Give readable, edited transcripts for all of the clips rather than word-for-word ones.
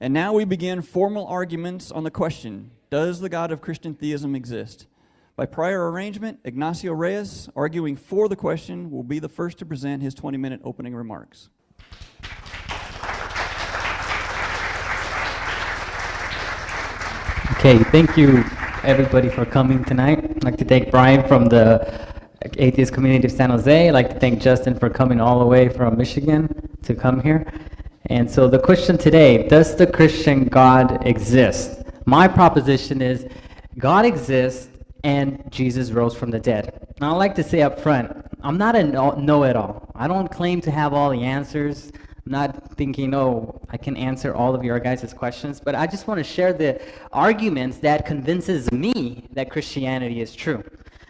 And now we begin formal arguments on the question, does the God of Christian theism exist? By prior arrangement, Ignacio Reyes, arguing for the question, will be the first to present his 20-minute opening remarks. Okay, thank you everybody for coming tonight. I'd like to thank Brian from the Atheist Community of San Jose. I'd like to thank Justin for coming all the way from Michigan to come here. And so the question today, does the Christian God exist? My proposition is God exists and Jesus rose from the dead. Now I'd like to say up front, I'm not a know-it-all. I don't claim to have all the answers. I'm not thinking, oh, I can answer all of your guys' questions, but I just want to share the arguments that convinces me that Christianity is true.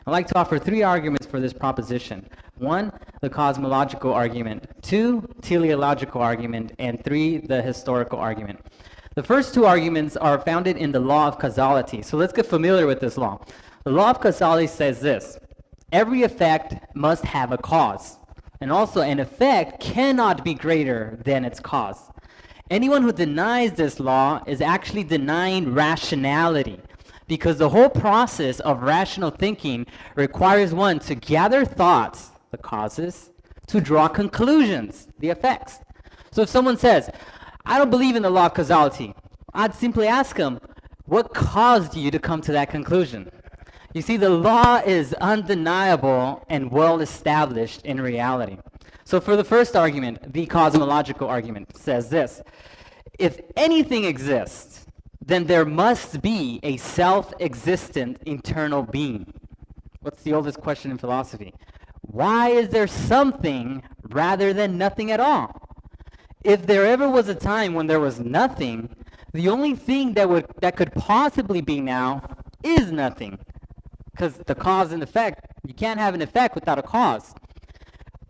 I'd like to offer 3 arguments for this proposition. 1, the cosmological argument. 2, teleological argument. And 3, the historical argument. The first 2 arguments are founded in the Law of Causality. So let's get familiar with this law. The Law of Causality says this: every effect must have a cause. And also, an effect cannot be greater than its cause. Anyone who denies this law is actually denying rationality, because the whole process of rational thinking requires one to gather thoughts, the causes, to draw conclusions, the effects. So if someone says, I don't believe in the law of causality, I'd simply ask them, what caused you to come to that conclusion? You see, the law is undeniable and well established in reality. So for the first argument, the cosmological argument says this: if anything exists, then there must be a self-existent internal being. What's the oldest question in philosophy? Why is there something rather than nothing at all? If there ever was a time when there was nothing, the only thing that could possibly be now is nothing. Because the cause and effect, you can't have an effect without a cause.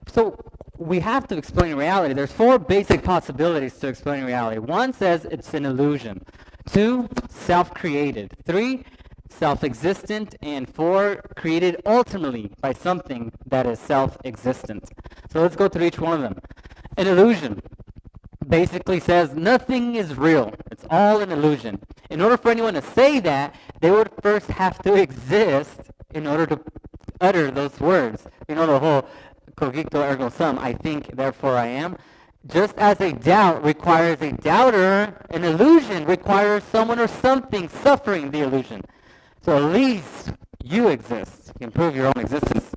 So we have to explain reality. There's 4 basic possibilities to explain reality. 1 says it's an illusion. 2, self-created. 3, self-existent. And 4, created ultimately by something that is self-existent. So let's go through each one of them. An illusion basically says nothing is real. It's all an illusion. In order for anyone to say that, they would first have to exist in order to utter those words. You know the whole cogito ergo sum, I think, therefore I am. Just as a doubt requires a doubter, an illusion requires someone or something suffering the illusion. So at least you exist. You can prove your own existence.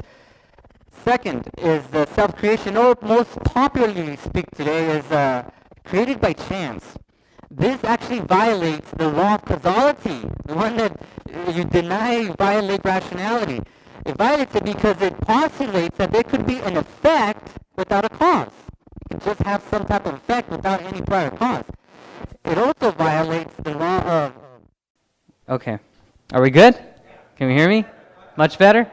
Second is the self-creation, or most popularly speak today, is created by chance. This actually violates the law of causality, the one that you deny violate rationality. It violates it because it postulates that there could be an effect without a cause. You can just have some type of effect without any prior cause. It also violates the law of... Okay. Are we good? Can we hear me? Much better?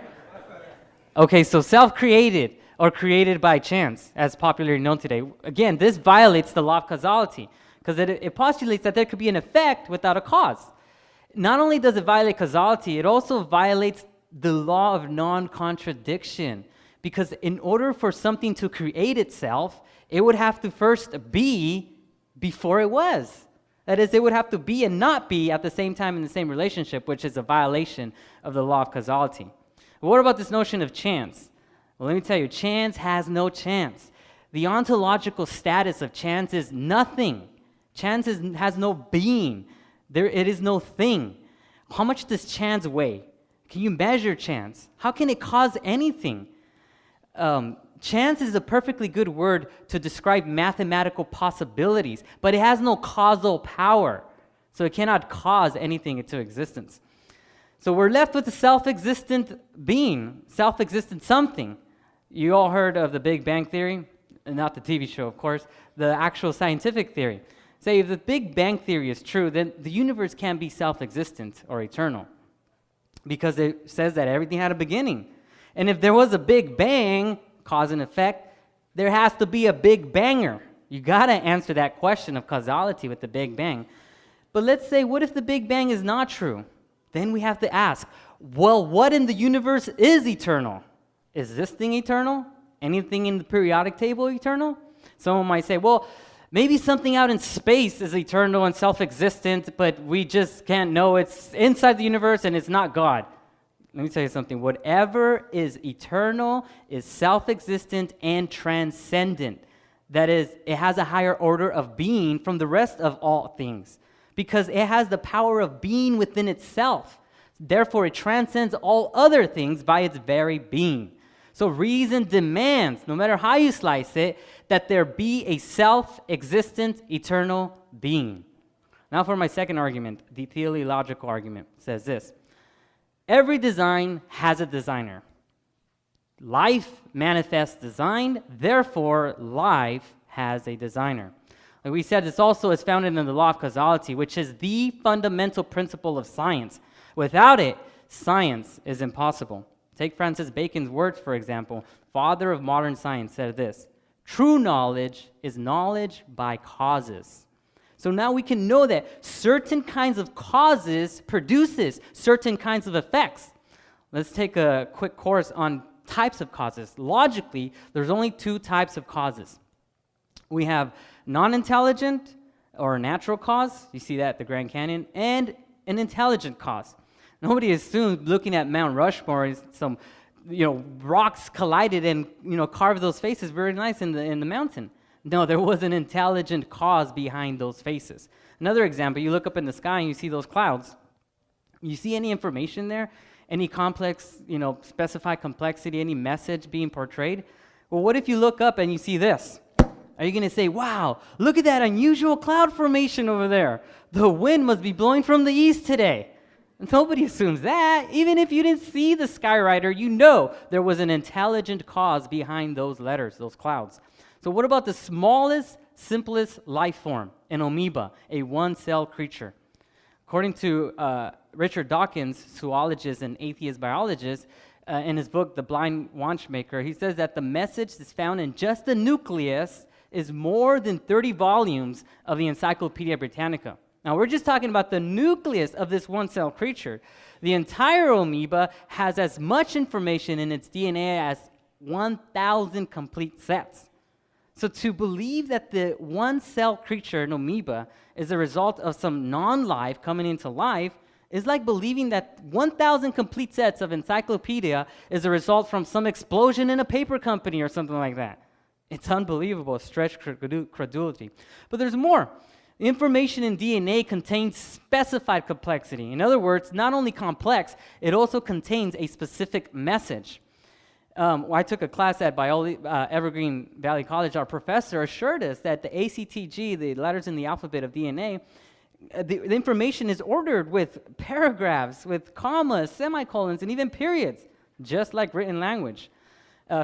Okay, so self-created or created by chance, as popularly known today. Again, this violates the law of causality, because it postulates that there could be an effect without a cause. Not only does it violate causality, it also violates the law of non-contradiction, because in order for something to create itself, it would have to first be before it was. That is, it would have to be and not be at the same time in the same relationship, which is a violation of the law of causality. But what about this notion of chance? Well, let me tell you, chance has no chance. The ontological status of chance is nothing. Chance has no being. It is no thing. How much does chance weigh? Can you measure chance? How can it cause anything? Chance is a perfectly good word to describe mathematical possibilities, but it has no causal power, so it cannot cause anything into existence. So we're left with a self-existent being, self-existent something. You all heard of the Big Bang Theory? Not the TV show, of course, the actual scientific theory. Say if the Big Bang Theory is true, then the universe can't be self-existent or eternal, because it says that everything had a beginning. And if there was a Big Bang, cause and effect, there has to be a Big Banger. You gotta answer that question of causality with the Big Bang. But let's say, what if the Big Bang is not true? Then we have to ask, well, what in the universe is eternal? Is this thing eternal? Anything in the periodic table eternal? Someone might say, well, Maybe something out in space is eternal and self-existent, but we just can't know it's inside the universe and it's not God. Let me tell you something. Whatever is eternal is self-existent and transcendent. That is, it has a higher order of being from the rest of all things because it has the power of being within itself. Therefore, it transcends all other things by its very being. So reason demands, no matter how you slice it, that there be a self-existent, eternal being. Now for my second argument, the teleological argument says this. Every design has a designer. Life manifests design, therefore life has a designer. Like we said, this also is founded in the law of causality, which is the fundamental principle of science. Without it, science is impossible. Take Francis Bacon's words, for example. Father of modern science said this, true knowledge is knowledge by causes. So now we can know that certain kinds of causes produces certain kinds of effects. Let's take a quick course on types of causes. Logically, there's only two types of causes. We have non-intelligent or natural cause, you see that at the Grand Canyon, and an intelligent cause. Nobody assumed looking at Mount Rushmore, some rocks collided and carved those faces very nice in the mountain. No, there was an intelligent cause behind those faces. Another example, you look up in the sky and you see those clouds. You see any information there? Any complex, specified complexity, any message being portrayed? Well, what if you look up and you see this? Are you going to say, wow, look at that unusual cloud formation over there. The wind must be blowing from the east today. Nobody assumes that. Even if you didn't see the skywriter, you know there was an intelligent cause behind those letters, those clouds. So what about the smallest, simplest life form, an amoeba, a one-cell creature? According to Richard Dawkins, zoologist and atheist biologist, in his book, The Blind Watchmaker, he says that the message that's found in just the nucleus is more than 30 volumes of the Encyclopedia Britannica. Now, we're just talking about the nucleus of this one-cell creature. The entire amoeba has as much information in its DNA as 1,000 complete sets. So to believe that the one-cell creature, an amoeba, is a result of some non-life coming into life is like believing that 1,000 complete sets of encyclopedia is a result from some explosion in a paper company or something like that. It's unbelievable, stretched credulity. But there's more. Information in DNA contains specified complexity. In other words, not only complex, it also contains a specific message. I took a class at Evergreen Valley College. Our professor assured us that the ACTG, the letters in the alphabet of DNA, the information is ordered with paragraphs, with commas, semicolons, and even periods, just like written language.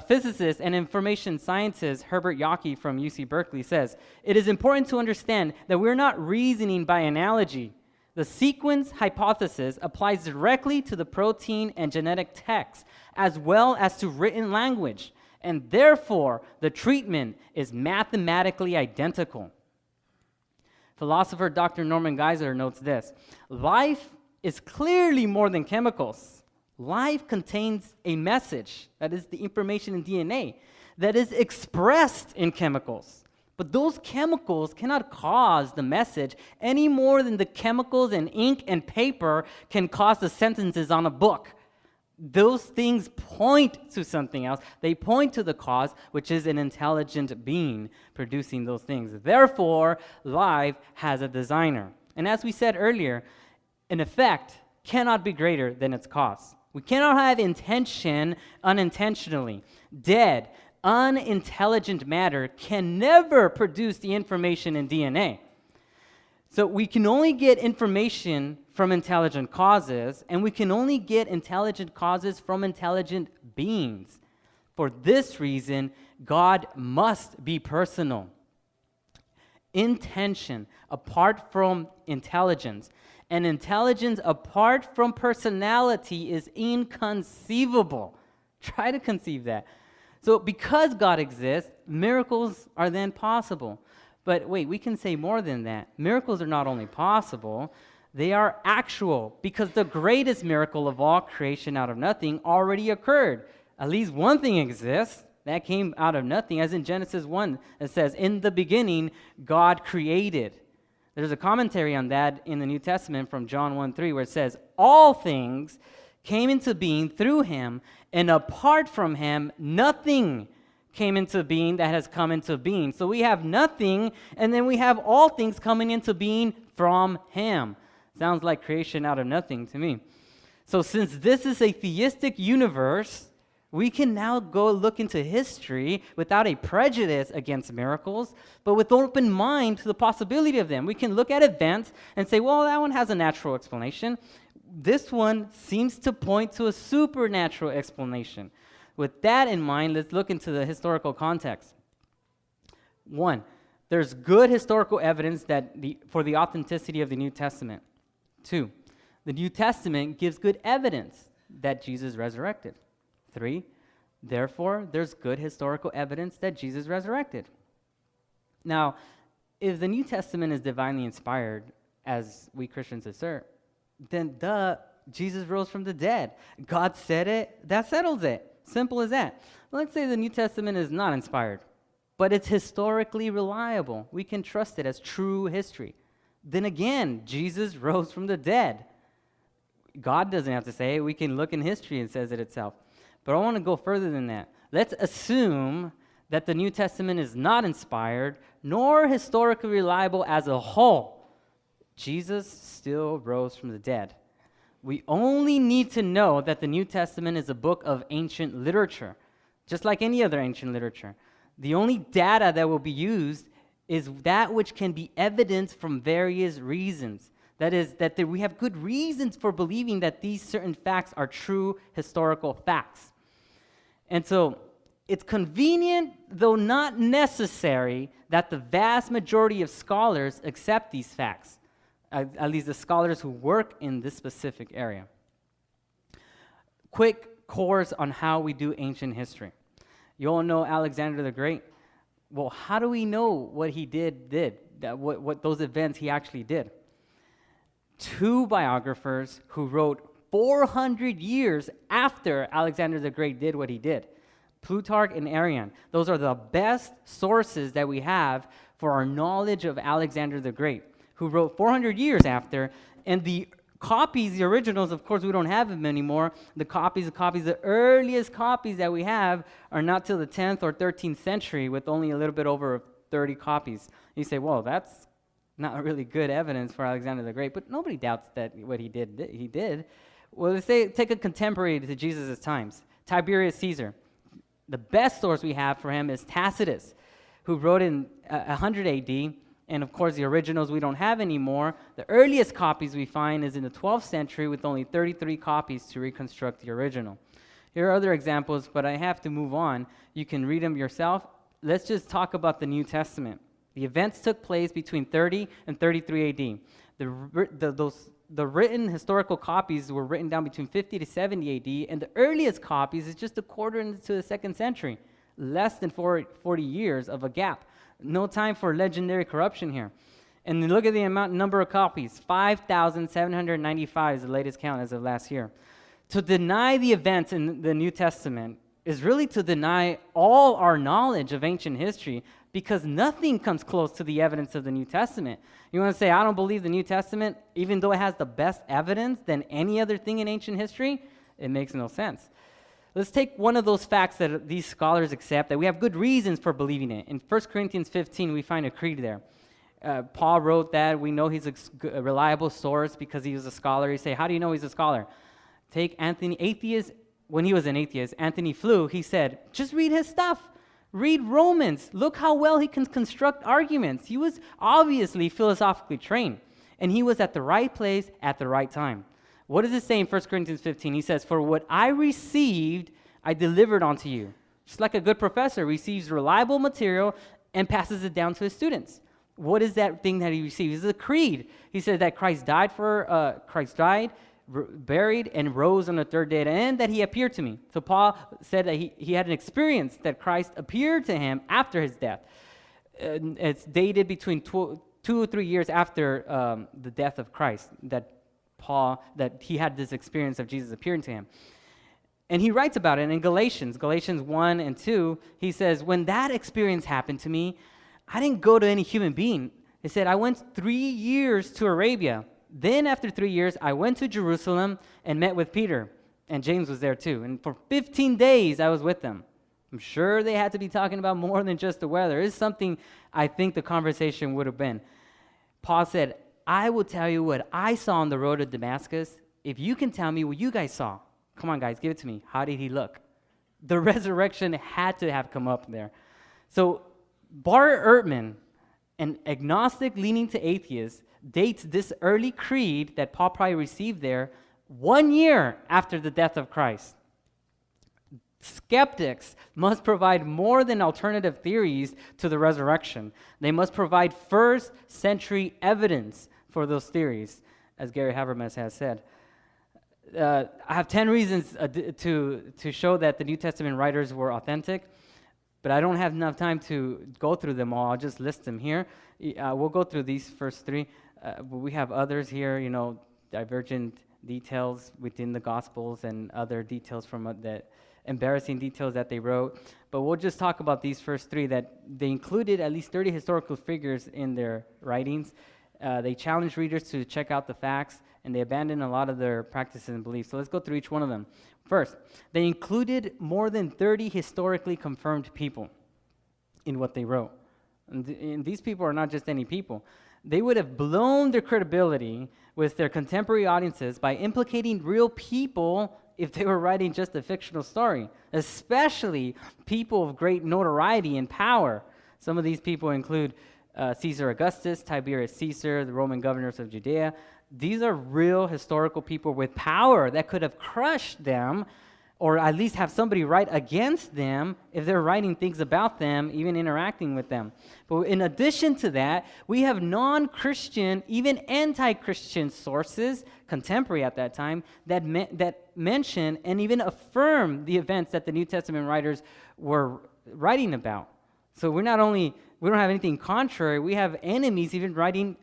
Physicist and information scientist Herbert Yockey from UC Berkeley says, it is important to understand that we're not reasoning by analogy. The sequence hypothesis applies directly to the protein and genetic text, as well as to written language, and therefore the treatment is mathematically identical. Philosopher Dr. Norman Geisler notes this, life is clearly more than chemicals. Life contains a message, that is the information in DNA, that is expressed in chemicals. But those chemicals cannot cause the message any more than the chemicals in ink and paper can cause the sentences on a book. Those things point to something else. They point to the cause, which is an intelligent being producing those things. Therefore, life has a designer. And as we said earlier, an effect cannot be greater than its cause. We cannot have intention unintentionally. Dead, unintelligent matter can never produce the information in DNA. So we can only get information from intelligent causes, and we can only get intelligent causes from intelligent beings. For this reason, God must be personal. Intention apart from intelligence, and intelligence apart from personality is inconceivable. Try to conceive that. So because God exists, miracles are then possible. But wait, we can say more than that. Miracles are not only possible, they are actual, because the greatest miracle of all, creation out of nothing, already occurred. At least one thing exists. That came out of nothing. As in Genesis 1, it says, in the beginning, God created. There's a commentary on that in the New Testament from John 1:3, where it says, all things came into being through him, and apart from him, nothing came into being that has come into being. So we have nothing, and then we have all things coming into being from him. Sounds like creation out of nothing to me. So since this is a theistic universe, we can now go look into history without a prejudice against miracles, but with open mind to the possibility of them. We can look at events and say, well, that one has a natural explanation. This one seems to point to a supernatural explanation. With that in mind, let's look into the historical context. 1, there's good historical evidence for the authenticity of the New Testament. 2, the New Testament gives good evidence that Jesus resurrected. 3, therefore, there's good historical evidence that Jesus resurrected. Now, if the New Testament is divinely inspired, as we Christians assert, then Jesus rose from the dead. God said it, that settles it. Simple as that. Let's say the New Testament is not inspired, but it's historically reliable. We can trust it as true history. Then again, Jesus rose from the dead. God doesn't have to say it. We can look in history and it says it itself. But I want to go further than that. Let's assume that the New Testament is not inspired nor historically reliable as a whole. Jesus still rose from the dead. We only need to know that the New Testament is a book of ancient literature, just like any other ancient literature. The only data that will be used is that which can be evidenced from various reasons. That is, that we have good reasons for believing that these certain facts are true historical facts. And so it's convenient, though not necessary, that the vast majority of scholars accept these facts, at least the scholars who work in this specific area. Quick course on how we do ancient history. You all know Alexander the Great. Well, how do we know what he did, what those events he actually did? 2 biographers who wrote 400 years after Alexander the Great did what he did. Plutarch and Arrian. Those are the best sources that we have for our knowledge of Alexander the Great, who wrote 400 years after. And the copies, the originals, of course, we don't have them anymore. The earliest copies that we have are not till the 10th or 13th century with only a little bit over 30 copies. You say, well, that's not really good evidence for Alexander the Great, but nobody doubts that what he did. Well, let's say, take a contemporary to Jesus' times, Tiberius Caesar. The best source we have for him is Tacitus, who wrote in 100 AD, and of course the originals we don't have anymore. The earliest copies we find is in the 12th century with only 33 copies to reconstruct the original. Here are other examples, but I have to move on. You can read them yourself. Let's just talk about the New Testament. The events took place between 30 and 33 AD. The written historical copies were written down between 50 to 70 AD, and the earliest copies is just a quarter into the 2nd century, less than 40 years of a gap. No time for legendary corruption here. And then look at the number of copies. 5,795 is the latest count as of last year. To deny the events in the New Testament is really to deny all our knowledge of ancient history, because nothing comes close to the evidence of the New Testament. You want to say, I don't believe the New Testament, even though it has the best evidence than any other thing in ancient history? It makes no sense. Let's take one of those facts that these scholars accept, that we have good reasons for believing it. In 1 Corinthians 15, we find a creed there. Paul wrote that. We know he's a reliable source because he was a scholar. You say, how do you know he's a scholar? Take Atheist. When he was an atheist, Anthony Flew, he said, just read his stuff. Read Romans. Look how well he can construct arguments. He was obviously philosophically trained, and he was at the right place at the right time. What does it say in 1 Corinthians 15? He says, for what I received, I delivered unto you. Just like a good professor receives reliable material and passes it down to his students. What is that thing that he received? This is a creed. He said that Christ died, buried, and rose on the 3rd day, and that he appeared to me. So Paul said that he had an experience that Christ appeared to him after his death. It's dated between 2 or 3 years after the death of Christ that he had this experience of Jesus appearing to him. And he writes about it in Galatians 1 and 2. He says, when that experience happened to me, I didn't go to any human being. He said, I went 3 years to Arabia. Then after 3 years, I went to Jerusalem and met with Peter. And James was there too. And for 15 days, I was with them. I'm sure they had to be talking about more than just the weather. It's something I think the conversation would have been. Paul said, I will tell you what I saw on the road to Damascus. If you can tell me what you guys saw. Come on, guys, give it to me. How did he look? The resurrection had to have come up there. So Bart Ehrman, an agnostic leaning to atheist, dates this early creed that Paul probably received there 1 year after the death of Christ. Skeptics must provide more than alternative theories to the resurrection. They must provide first-century evidence for those theories, as Gary Habermas has said. I have 10 reasons to show that the New Testament writers were authentic, but I don't have enough time to go through them all. I'll just list them here. We'll go through these first three. But we have others here, divergent details within the Gospels and other details from that embarrassing details that they wrote. But we'll just talk about these first three, that they included at least 30 historical figures in their writings. They challenged readers to check out the facts, and they abandoned a lot of their practices and beliefs. So let's go through each one of them. First, they included more than 30 historically confirmed people in what they wrote. And these people are not just any people. They would have blown their credibility with their contemporary audiences by implicating real people if they were writing just a fictional story, especially people of great notoriety and power. Some of these people include Caesar Augustus, Tiberius Caesar, the Roman governors of Judea. These are real historical people with power that could have crushed them, or at least have somebody write against them if they're writing things about them, even interacting with them. But in addition to that, we have non-Christian, even anti-Christian sources, contemporary at that time, that mention and even affirm the events that the New Testament writers were writing about. So we don't have anything contrary, we have enemies even writing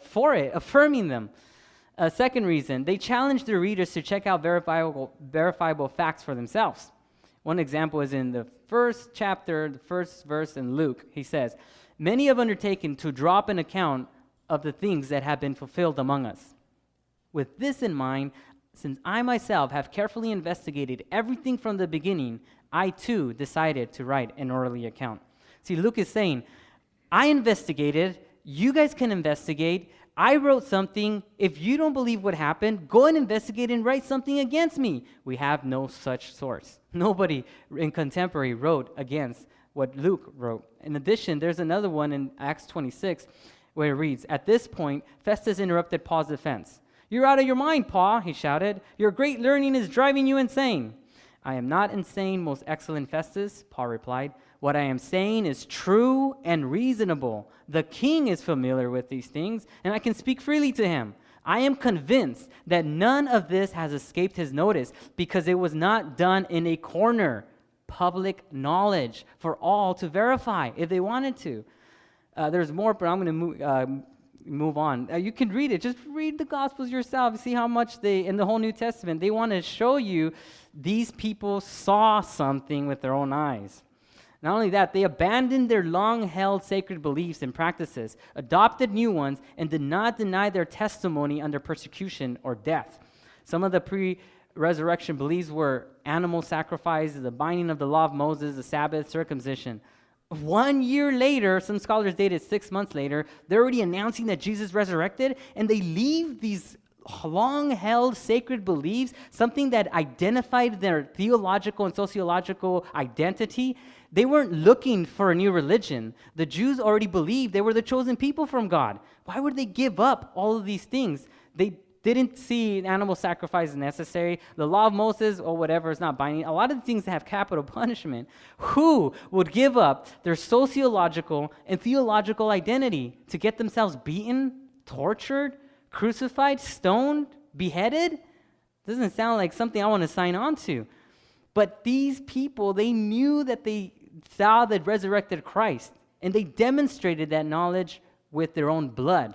for it, affirming them. Second reason, they challenged their readers to check out verifiable facts for themselves. One example is in the first chapter, the first verse in Luke. He says, many have undertaken to drop an account of the things that have been fulfilled among us. With this in mind, since I myself have carefully investigated everything from the beginning, I too decided to write an orderly account. See, Luke is saying, I investigated, you guys can investigate. I wrote something. If you don't believe what happened, go and investigate and write something against me. We have no such source. Nobody in contemporary wrote against what Luke wrote. In addition, there's another one in Acts 26 where it reads, at this point, Festus interrupted Paul's defense. You're out of your mind, Paul, he shouted. Your great learning is driving you insane. I am not insane, most excellent Festus, Paul replied. What I am saying is true and reasonable. The king is familiar with these things, and I can speak freely to him. I am convinced that none of this has escaped his notice because it was not done in a corner. Public knowledge for all to verify if they wanted to. There's more, but I'm going to move on. You can read it. Just read the Gospels yourself. See how much in the whole New Testament, they want to show you these people saw something with their own eyes. Not only that, they abandoned their long-held sacred beliefs and practices, adopted new ones, and did not deny their testimony under persecution or death. Some of the pre-resurrection beliefs were animal sacrifice, the binding of the law of Moses, the Sabbath, circumcision. 1 year later, some scholars date it 6 months later, they're already announcing that Jesus resurrected, and they leave these long-held sacred beliefs, something that identified their theological and sociological identity. They weren't looking for a new religion. The Jews already believed they were the chosen people from God. Why would they give up all of these things? They didn't see animal sacrifice as necessary. The law of Moses or whatever is not binding. A lot of the things that have capital punishment. Who would give up their sociological and theological identity to get themselves beaten, tortured, crucified, stoned, beheaded? Doesn't sound like something I want to sign on to. But these people, they knew that they saw the resurrected Christ, and they demonstrated that knowledge with their own blood.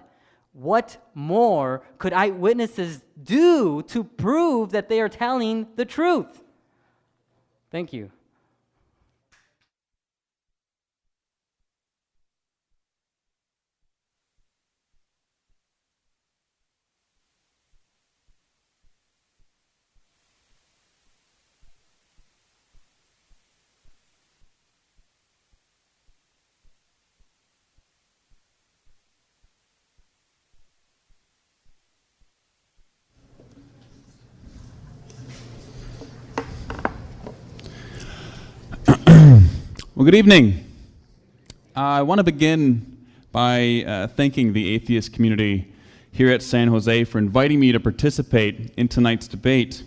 What more could eyewitnesses do to prove that they are telling the truth? Thank you. Well, good evening. I want to begin by thanking the atheist community here at San Jose for inviting me to participate in tonight's debate.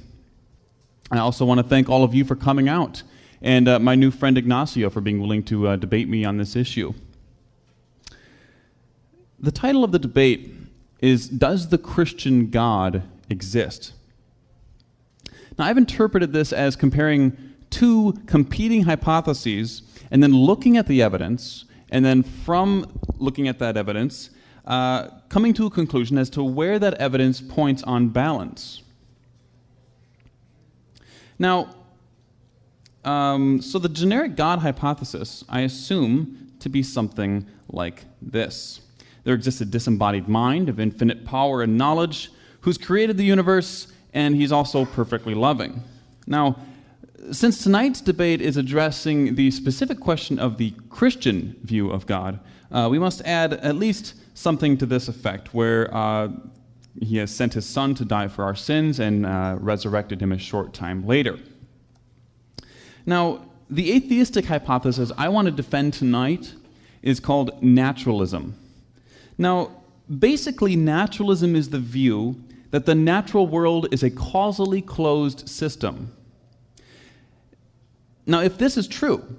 I also want to thank all of you for coming out, and my new friend Ignacio for being willing to debate me on this issue. The title of the debate is, Does the Christian God Exist? Now, I've interpreted this as comparing two competing hypotheses and then looking at the evidence, and then from looking at that evidence, coming to a conclusion as to where that evidence points on balance. Now, so the generic God hypothesis, I assume to be something like this. There exists a disembodied mind of infinite power and knowledge who's created the universe, and he's also perfectly loving. Now, since tonight's debate is addressing the specific question of the Christian view of God, we must add at least something to this effect, where he has sent his Son to die for our sins and resurrected him a short time later. Now, the atheistic hypothesis I want to defend tonight is called naturalism. Now, basically, naturalism is the view that the natural world is a causally closed system. Now, if this is true,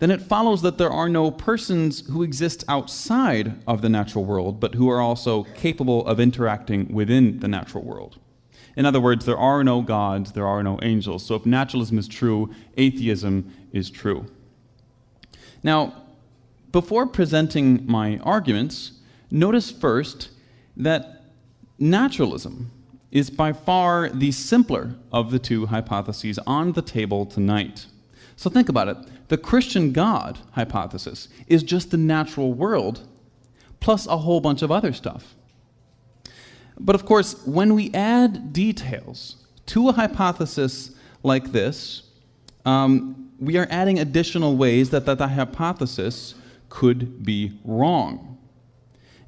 then it follows that there are no persons who exist outside of the natural world, but who are also capable of interacting within the natural world. In other words, there are no gods, there are no angels. So if naturalism is true, atheism is true. Now, before presenting my arguments, notice first that naturalism is by far the simpler of the two hypotheses on the table tonight. So think about it. The Christian God hypothesis is just the natural world plus a whole bunch of other stuff. But of course, when we add details to a hypothesis like this, we are adding additional ways that the hypothesis could be wrong.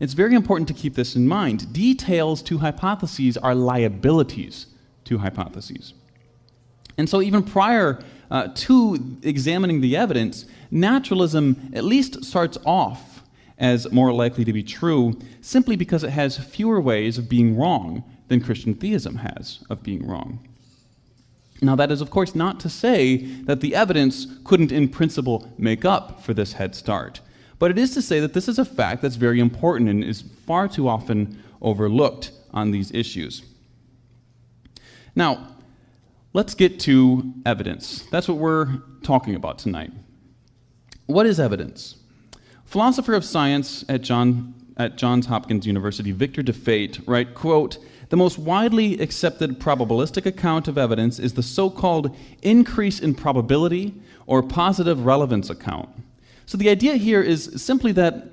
It's very important to keep this in mind. Details to hypotheses are liabilities to hypotheses. And so even prior to examining the evidence, naturalism at least starts off as more likely to be true simply because it has fewer ways of being wrong than Christian theism has of being wrong. Now, that is, of course, not to say that the evidence couldn't in principle make up for this head start, but it is to say that this is a fact that's very important and is far too often overlooked on these issues. Now, let's get to evidence. That's what we're talking about tonight. What is evidence? Philosopher of science at Johns Hopkins University, Victor DeFate, write, quote, "The most widely accepted probabilistic account of evidence is the so-called increase in probability or positive relevance account." So the idea here is simply that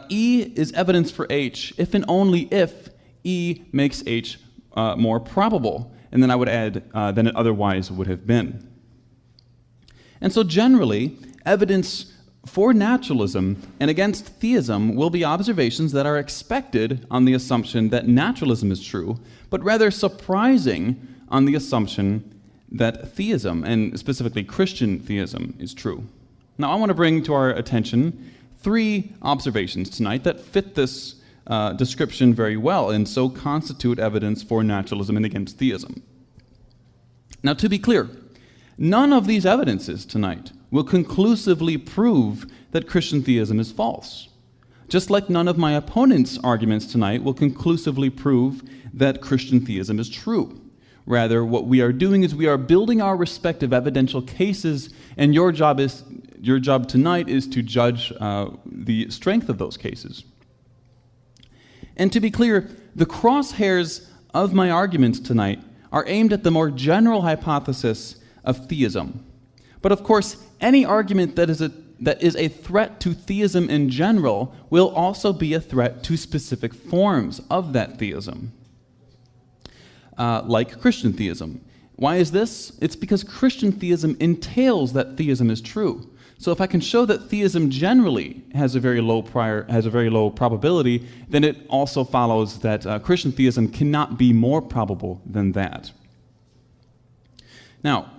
E is evidence for H if and only if E makes H more probable. And then I would add, than it otherwise would have been. And so generally, evidence for naturalism and against theism will be observations that are expected on the assumption that naturalism is true, but rather surprising on the assumption that theism, and specifically Christian theism, is true. Now I want to bring to our attention three observations tonight that fit this description very well, and so constitute evidence for naturalism and against theism. Now, to be clear, none of these evidences tonight will conclusively prove that Christian theism is false, just like none of my opponent's arguments tonight will conclusively prove that Christian theism is true. Rather, what we are doing is we are building our respective evidential cases, and your job tonight is to judge the strength of those cases. And to be clear, the crosshairs of my arguments tonight are aimed at the more general hypothesis of theism. But of course, any argument that is a threat to theism in general will also be a threat to specific forms of that theism, like Christian theism. Why is this? It's because Christian theism entails that theism is true. So if I can show that theism generally has a very low probability, then it also follows that Christian theism cannot be more probable than that. Now,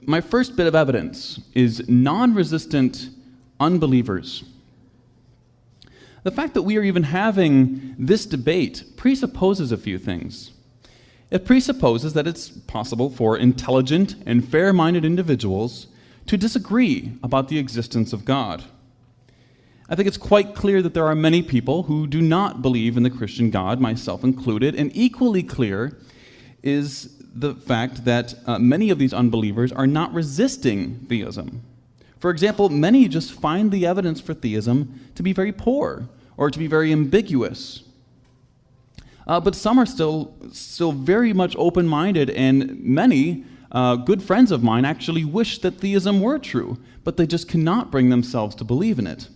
my first bit of evidence is non-resistant unbelievers. The fact that we are even having this debate presupposes a few things. It presupposes that it's possible for intelligent and fair-minded individuals to disagree about the existence of God. I think it's quite clear that there are many people who do not believe in the Christian God, myself included, and equally clear is the fact that many of these unbelievers are not resisting theism. For example, many just find the evidence for theism to be very poor or to be very ambiguous. But some are still very much open-minded, and many good friends of mine actually wish that theism were true, but they just cannot bring themselves to believe in it.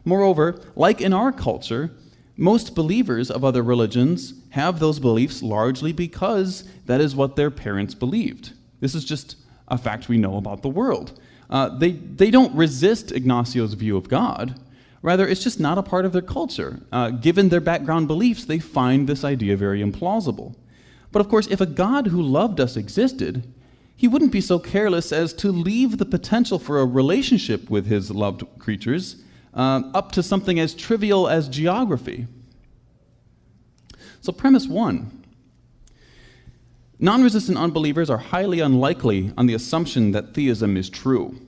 Moreover, like in our culture, most believers of other religions have those beliefs largely because that is what their parents believed. This is just a fact we know about the world. They don't resist Ignacio's view of God. Rather, it's just not a part of their culture. Given their background beliefs, they find this idea very implausible. But of course, if a God who loved us existed, he wouldn't be so careless as to leave the potential for a relationship with his loved creatures up to something as trivial as geography. So premise one, non-resistant unbelievers are highly unlikely on the assumption that theism is true.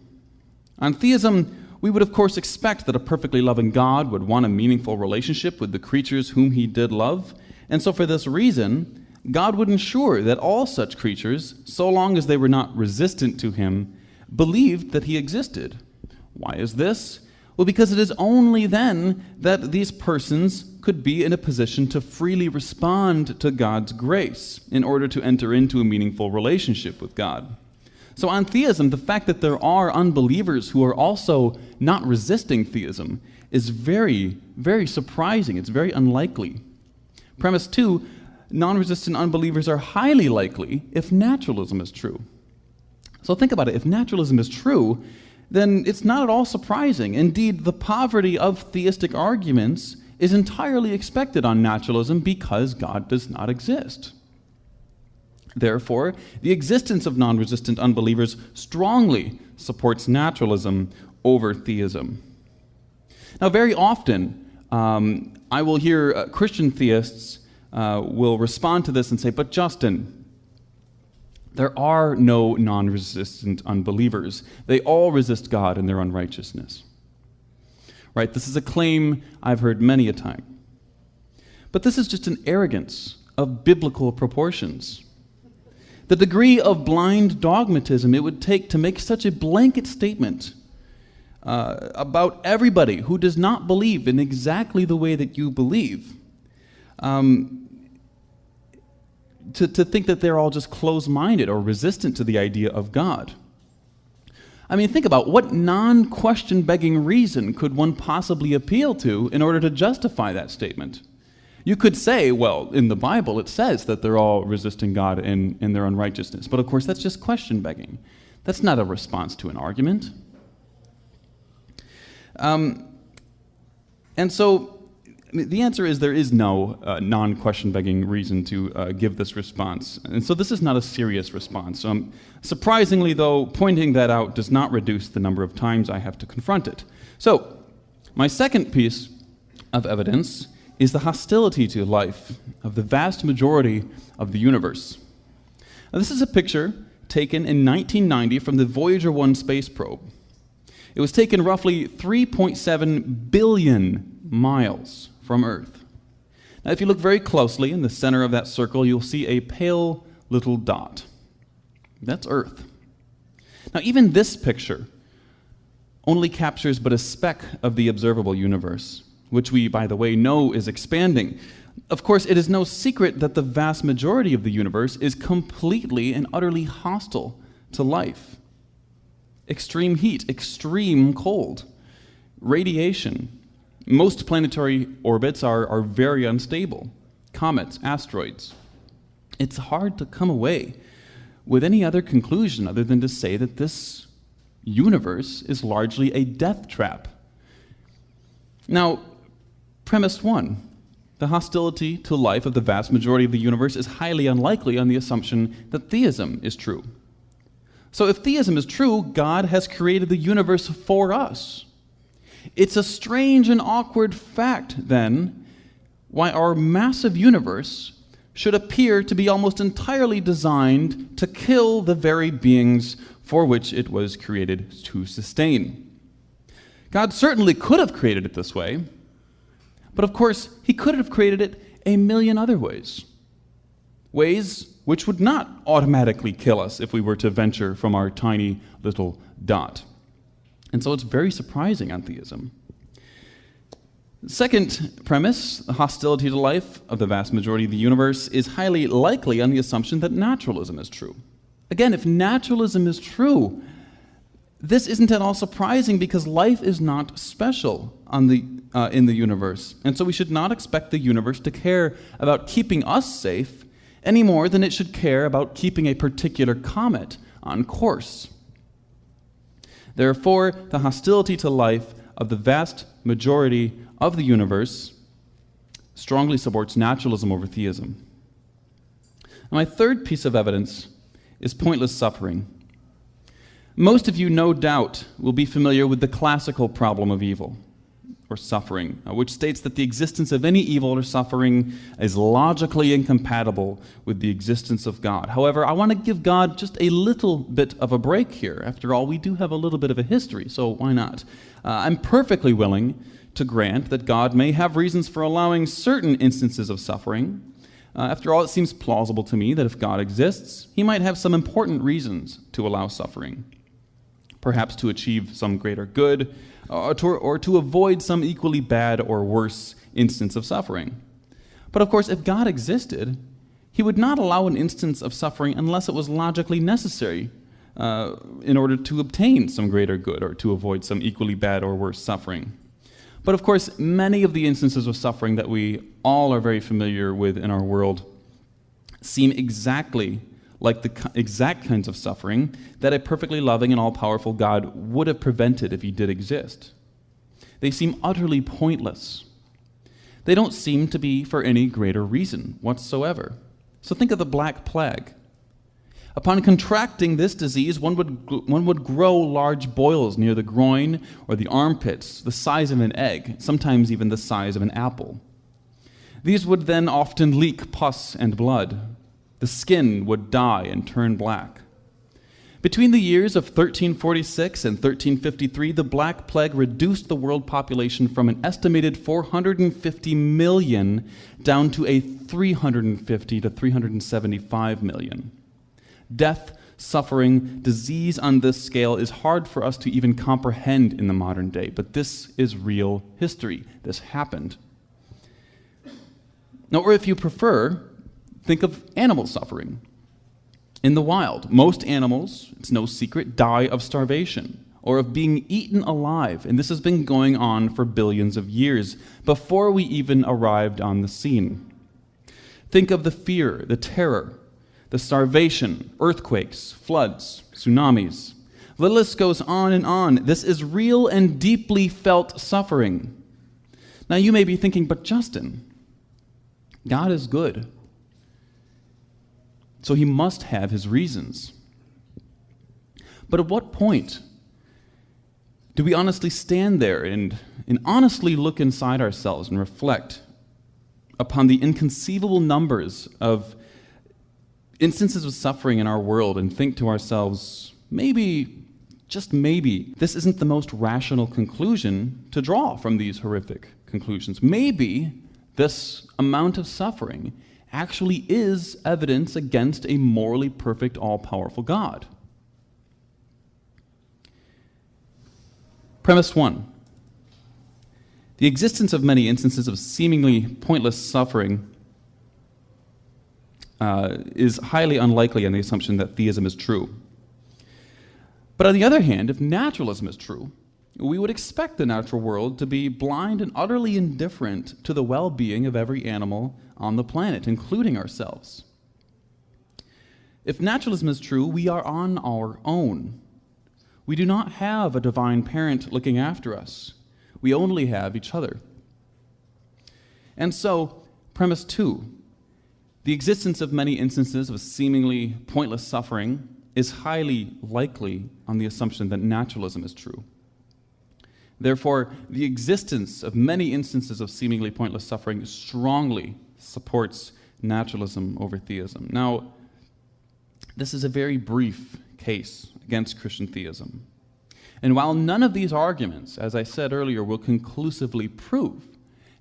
On theism, we would of course expect that a perfectly loving God would want a meaningful relationship with the creatures whom he did love, and so for this reason, God would ensure that all such creatures, so long as they were not resistant to him, believed that he existed. Why is this? Well, because it is only then that these persons could be in a position to freely respond to God's grace in order to enter into a meaningful relationship with God. So on theism, the fact that there are unbelievers who are also not resisting theism is very, very surprising. It's very unlikely. Premise two, non-resistant unbelievers are highly likely if naturalism is true. So think about it. If naturalism is true, then it's not at all surprising. Indeed, the poverty of theistic arguments is entirely expected on naturalism because God does not exist. Therefore, the existence of non-resistant unbelievers strongly supports naturalism over theism. Now, very often, I will hear Christian theists will respond to this and say, but Justin, there are no non-resistant unbelievers. They all resist God in their unrighteousness. Right? This is a claim I've heard many a time. But this is just an arrogance of biblical proportions. The degree of blind dogmatism it would take to make such a blanket statement about everybody who does not believe in exactly the way that you believe, to think that they're all just closed-minded or resistant to the idea of God. I mean, think about what non-question begging reason could one possibly appeal to in order to justify that statement? You could say, well, in the Bible it says that they're all resisting God in their unrighteousness. But of course, that's just question begging. That's not a response to an argument. And so the answer is there is no non-question begging reason to give this response. And so this is not a serious response. Surprisingly, though, pointing that out does not reduce the number of times I have to confront it. So my second piece of evidence is the hostility to life of the vast majority of the universe. Now, this is a picture taken in 1990 from the Voyager 1 space probe. It was taken roughly 3.7 billion miles from Earth. Now, if you look very closely in the center of that circle, you'll see a pale little dot. That's Earth. Now, even this picture only captures but a speck of the observable universe, which we, by the way, know is expanding. Of course, it is no secret that the vast majority of the universe is completely and utterly hostile to life. Extreme heat, extreme cold, radiation. Most planetary orbits are very unstable. Comets, asteroids. It's hard to come away with any other conclusion other than to say that this universe is largely a death trap. Now, premise one, the hostility to life of the vast majority of the universe is highly unlikely on the assumption that theism is true. So if theism is true, God has created the universe for us. It's a strange and awkward fact, then, why our massive universe should appear to be almost entirely designed to kill the very beings for which it was created to sustain. God certainly could have created it this way, but of course, he could have created it a million other ways. Ways which would not automatically kill us if we were to venture from our tiny little dot. And so it's very surprising on theism. Second premise, the hostility to life of the vast majority of the universe is highly likely on the assumption that naturalism is true. Again, if naturalism is true, this isn't at all surprising because life is not special in the universe. And so we should not expect the universe to care about keeping us safe any more than it should care about keeping a particular comet on course. Therefore, the hostility to life of the vast majority of the universe strongly supports naturalism over theism. Now, my third piece of evidence is pointless suffering. Most of you, no doubt, will be familiar with the classical problem of evil, or suffering, which states that the existence of any evil or suffering is logically incompatible with the existence of God. However, I want to give God just a little bit of a break here. After all, we do have a little bit of a history, so why not? I'm perfectly willing to grant that God may have reasons for allowing certain instances of suffering. After all, it seems plausible to me that if God exists, he might have some important reasons to allow suffering. Perhaps to achieve some greater good, or to avoid some equally bad or worse instance of suffering. But of course, if God existed, he would not allow an instance of suffering unless it was logically necessary in order to obtain some greater good or to avoid some equally bad or worse suffering. But of course, many of the instances of suffering that we all are very familiar with in our world seem exactly like the exact kinds of suffering that a perfectly loving and all-powerful God would have prevented if he did exist. They seem utterly pointless. They don't seem to be for any greater reason whatsoever. So think of the Black Plague. Upon contracting this disease, one would grow large boils near the groin or the armpits, the size of an egg, sometimes even the size of an apple. These would then often leak pus and blood. The skin would die and turn black. Between the years of 1346 and 1353, the Black Plague reduced the world population from an estimated 450 million down to a 350 to 375 million. Death, suffering, disease on this scale is hard for us to even comprehend in the modern day, but this is real history. This happened. Now, or if you prefer, think of animal suffering. In the wild, most animals, it's no secret, die of starvation or of being eaten alive, and this has been going on for billions of years before we even arrived on the scene. Think of the fear, the terror, the starvation, earthquakes, floods, tsunamis. The list goes on and on. This is real and deeply felt suffering. Now you may be thinking, but Justin, God is good. So he must have his reasons. But at what point do we honestly stand there and honestly look inside ourselves and reflect upon the inconceivable numbers of instances of suffering in our world and think to ourselves, maybe, just maybe, this isn't the most rational conclusion to draw from these horrific conclusions. Maybe this amount of suffering actually is evidence against a morally perfect, all-powerful God. Premise 1. The existence of many instances of seemingly pointless suffering is highly unlikely on the assumption that theism is true. But on the other hand, if naturalism is true, we would expect the natural world to be blind and utterly indifferent to the well-being of every animal on the planet, including ourselves. If naturalism is true, we are on our own. We do not have a divine parent looking after us. We only have each other. And so, premise 2, the existence of many instances of seemingly pointless suffering is highly likely on the assumption that naturalism is true. Therefore, the existence of many instances of seemingly pointless suffering strongly supports naturalism over theism. Now, this is a very brief case against Christian theism. And while none of these arguments, as I said earlier, will conclusively prove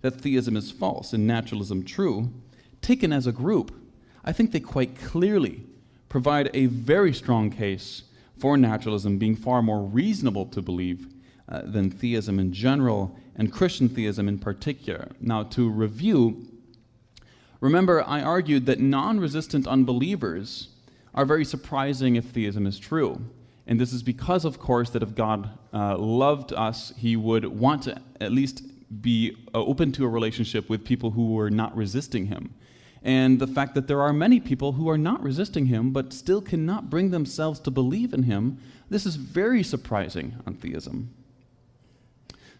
that theism is false and naturalism true, taken as a group, I think they quite clearly provide a very strong case for naturalism being far more reasonable to believe than theism in general, and Christian theism in particular. Now, to review, remember I argued that non-resistant unbelievers are very surprising if theism is true. And this is because, of course, that if God loved us, he would want to at least be open to a relationship with people who were not resisting him. And the fact that there are many people who are not resisting him but still cannot bring themselves to believe in him, this is very surprising on theism.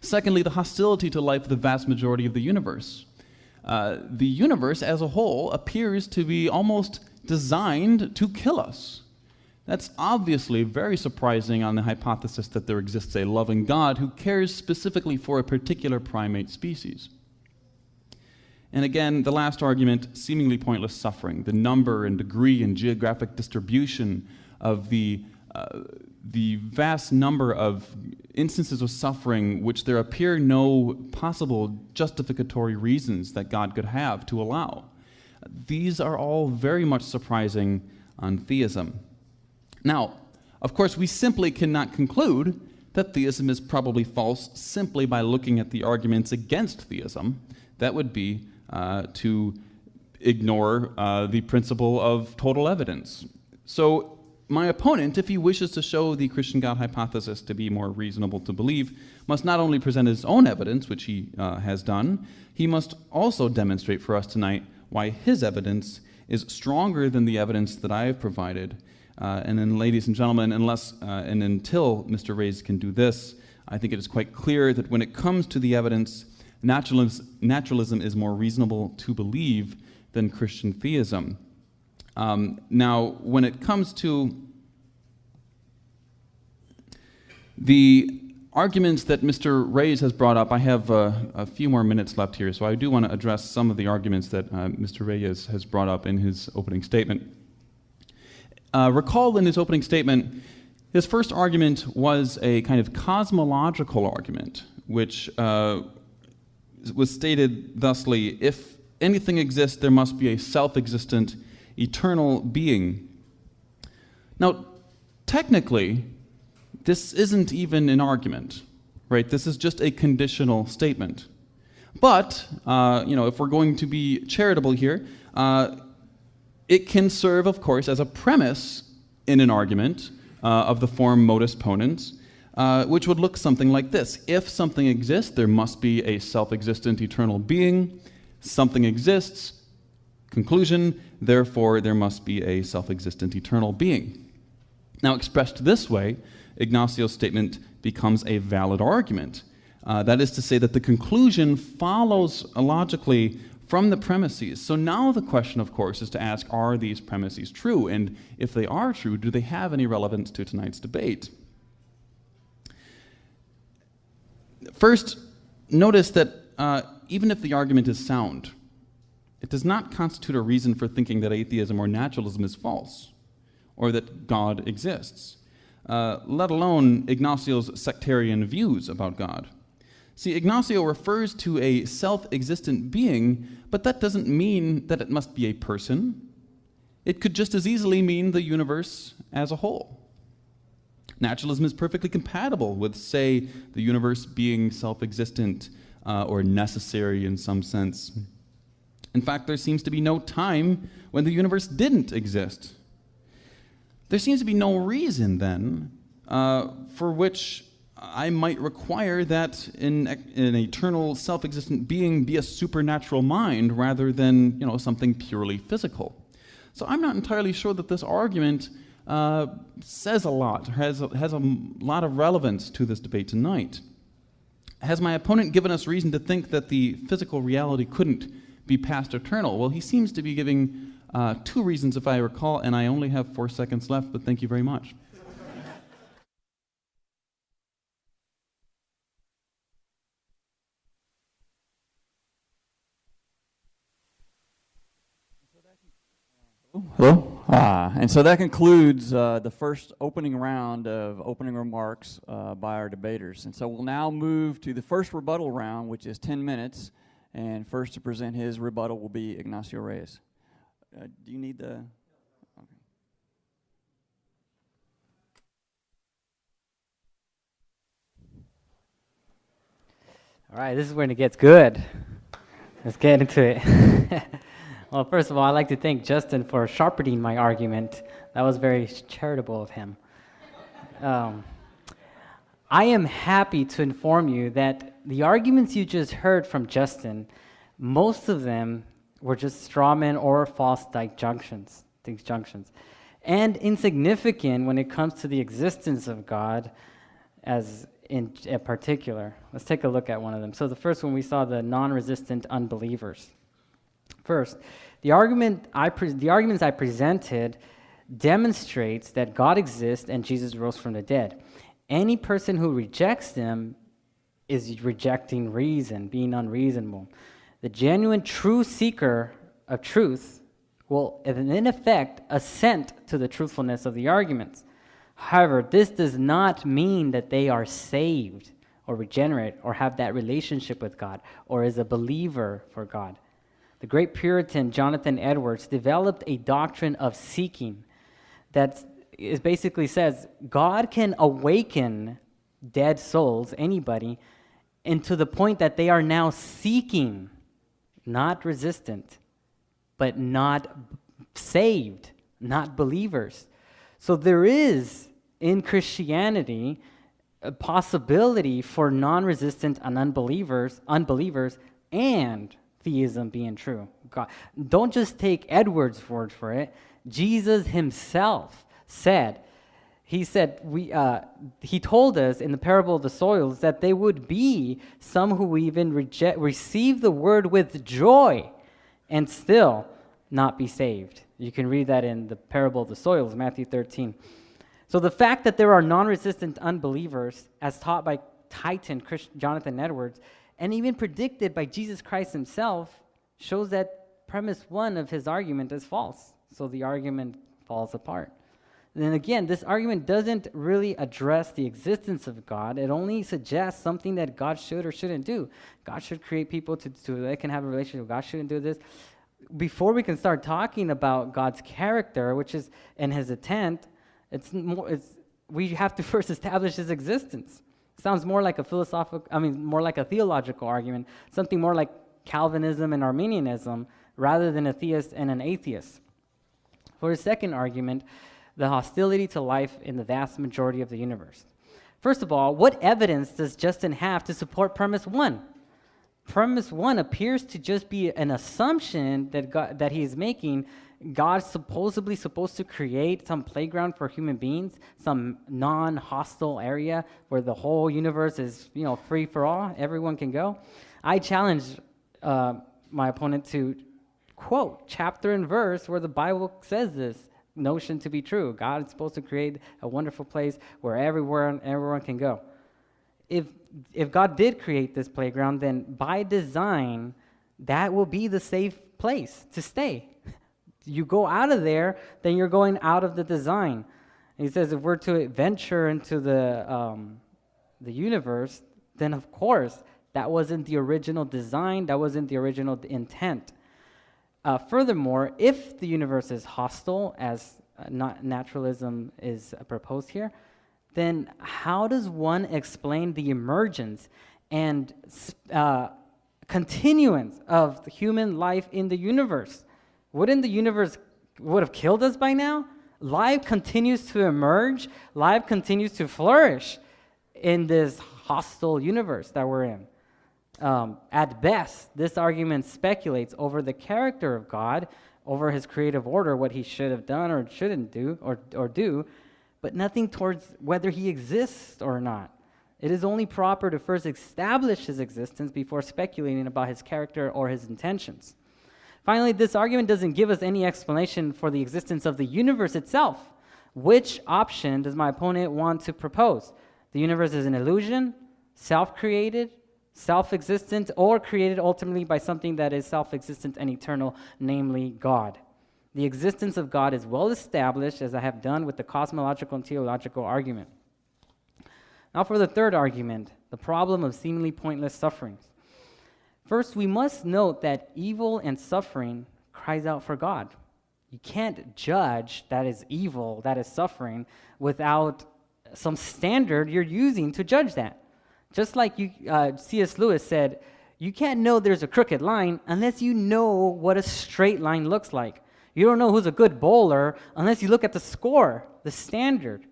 Secondly, the hostility to life of the vast majority of the universe. The universe as a whole appears to be almost designed to kill us. That's obviously very surprising on the hypothesis that there exists a loving God who cares specifically for a particular primate species. And again, the last argument, seemingly pointless suffering, the number and degree and geographic distribution of the vast number of instances of suffering which there appear no possible justificatory reasons that God could have to allow. These are all very much surprising on theism. Now, of course, we simply cannot conclude that theism is probably false simply by looking at the arguments against theism. That would be to ignore the principle of total evidence. So my opponent, if he wishes to show the Christian God hypothesis to be more reasonable to believe, must not only present his own evidence, which he has done, he must also demonstrate for us tonight why his evidence is stronger than the evidence that I have provided. And then, ladies and gentlemen, unless and until Mr. Reyes can do this, I think it is quite clear that when it comes to the evidence, naturalism is more reasonable to believe than Christian theism. Now, when it comes to the arguments that Mr. Reyes has brought up, I have a few more minutes left here, so I do want to address some of the arguments that Mr. Reyes has brought up in his opening statement. Recall in his opening statement, his first argument was a kind of cosmological argument, which was stated thusly: if anything exists, there must be a self-existent, eternal being. Now, technically, this isn't even an argument, right? This is just a conditional statement. But, if we're going to be charitable here, it can serve, of course, as a premise in an argument of the form modus ponens, which would look something like this. If something exists, there must be a self-existent eternal being. Something exists, conclusion, therefore there must be a self-existent eternal being. Now, expressed this way, Ignacio's statement becomes a valid argument. That is to say that the conclusion follows logically from the premises. So now the question, of course, is to ask, are these premises true? And if they are true, do they have any relevance to tonight's debate? First, notice that even if the argument is sound, it does not constitute a reason for thinking that atheism or naturalism is false, or that God exists, let alone Ignacio's sectarian views about God. See, Ignacio refers to a self-existent being, but that doesn't mean that it must be a person. It could just as easily mean the universe as a whole. Naturalism is perfectly compatible with, say, the universe being self-existent or necessary in some sense. In fact, there seems to be no time when the universe didn't exist. There seems to be no reason, then, for which I might require that an eternal self-existent being be a supernatural mind rather than, something purely physical. So I'm not entirely sure that this argument says a lot, has a lot of relevance to this debate tonight. Has my opponent given us reason to think that the physical reality couldn't be past eternal? Well, he seems to be giving 2 reasons, if I recall, and I only have 4 seconds left, but thank you very much. Hello? And so that concludes the first opening round of opening remarks by our debaters. And so we'll now move to the first rebuttal round, which is 10 minutes. And first to present his rebuttal will be Ignacio Reyes. Do you need the... Okay. All right, this is when it gets good. Let's get into it. Well, first of all, I'd like to thank Justin for sharpening my argument. That was very charitable of him. I am happy to inform you that the arguments you just heard from Justin, most of them were just straw men or false disjunctions, and insignificant when it comes to the existence of God as in particular. Let's take a look at one of them. So the first one, we saw the non-resistant unbelievers. First, the arguments I presented demonstrates that God exists and Jesus rose from the dead. Any person who rejects them is rejecting reason, being unreasonable. The genuine true seeker of truth will, in effect, assent to the truthfulness of the arguments. However, this does not mean that they are saved or regenerate or have that relationship with God or is a believer for God. The great Puritan Jonathan Edwards developed a doctrine of seeking that basically says God can awaken dead souls, anybody, into the point that they are now seeking, not resistant, but not saved, not believers. So there is, in Christianity, a possibility for non-resistant and unbelievers and theism being true. God. Don't just take Edwards' word for it. Jesus himself said, he told us in the parable of the soils that there would be some who even receive the word with joy and still not be saved. You can read that in the parable of the soils, Matthew 13. So the fact that there are non-resistant unbelievers, as taught by Titan Jonathan Edwards, and even predicted by Jesus Christ himself, shows that premise 1 of his argument is false. So the argument falls apart. And then again, this argument doesn't really address the existence of God. It only suggests something that God should or shouldn't do. God should create people so they can have a relationship. God shouldn't do this. Before we can start talking about God's character, which is and his intent, we have to first establish his existence. Sounds more like more like a theological argument, something more like Calvinism and Arminianism, rather than a theist and an atheist. For his second argument, the hostility to life in the vast majority of the universe. First of all, what evidence does Justin have to support premise 1? Premise 1 appears to just be an assumption that he is making. God's supposedly supposed to create some playground for human beings, some non-hostile area where the whole universe is, free for all. Everyone can go. I challenge my opponent to quote chapter and verse where the Bible says this notion to be true. God is supposed to create a wonderful place where everyone can go. If God did create this playground, then by design, that will be the safe place to stay. You go out of there, then you're going out of the design. And he says if we're to venture into the universe, then of course that wasn't the original design, that wasn't the original intent. Furthermore, if the universe is hostile, as naturalism is proposed here, then how does one explain the emergence and continuance of human life in the universe? Wouldn't the universe would have killed us by now? Life continues to emerge. Life continues to flourish in this hostile universe that we're in. At best, this argument speculates over the character of God, over his creative order, what he should have done or shouldn't do or do, but nothing towards whether he exists or not. It is only proper to first establish his existence before speculating about his character or his intentions. Finally, this argument doesn't give us any explanation for the existence of the universe itself. Which option does my opponent want to propose? The universe is an illusion, self-created, self-existent, or created ultimately by something that is self-existent and eternal, namely God. The existence of God is well established, as I have done with the cosmological and theological argument. Now for the third argument, the problem of seemingly pointless sufferings. First, we must note that evil and suffering cries out for God. You can't judge that is evil, that is suffering, without some standard you're using to judge that. Just like C.S. Lewis said, you can't know there's a crooked line unless you know what a straight line looks like. You don't know who's a good bowler unless you look at the score, the standard.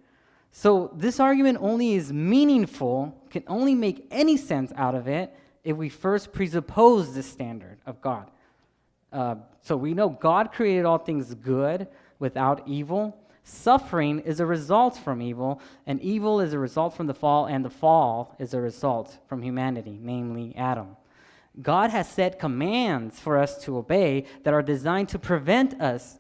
So this argument only is meaningful, can only make any sense out of it if we first presuppose the standard of God. So we know God created all things good without evil. Suffering is a result from evil, and evil is a result from the fall, and the fall is a result from humanity, namely Adam. God has set commands for us to obey that are designed to prevent us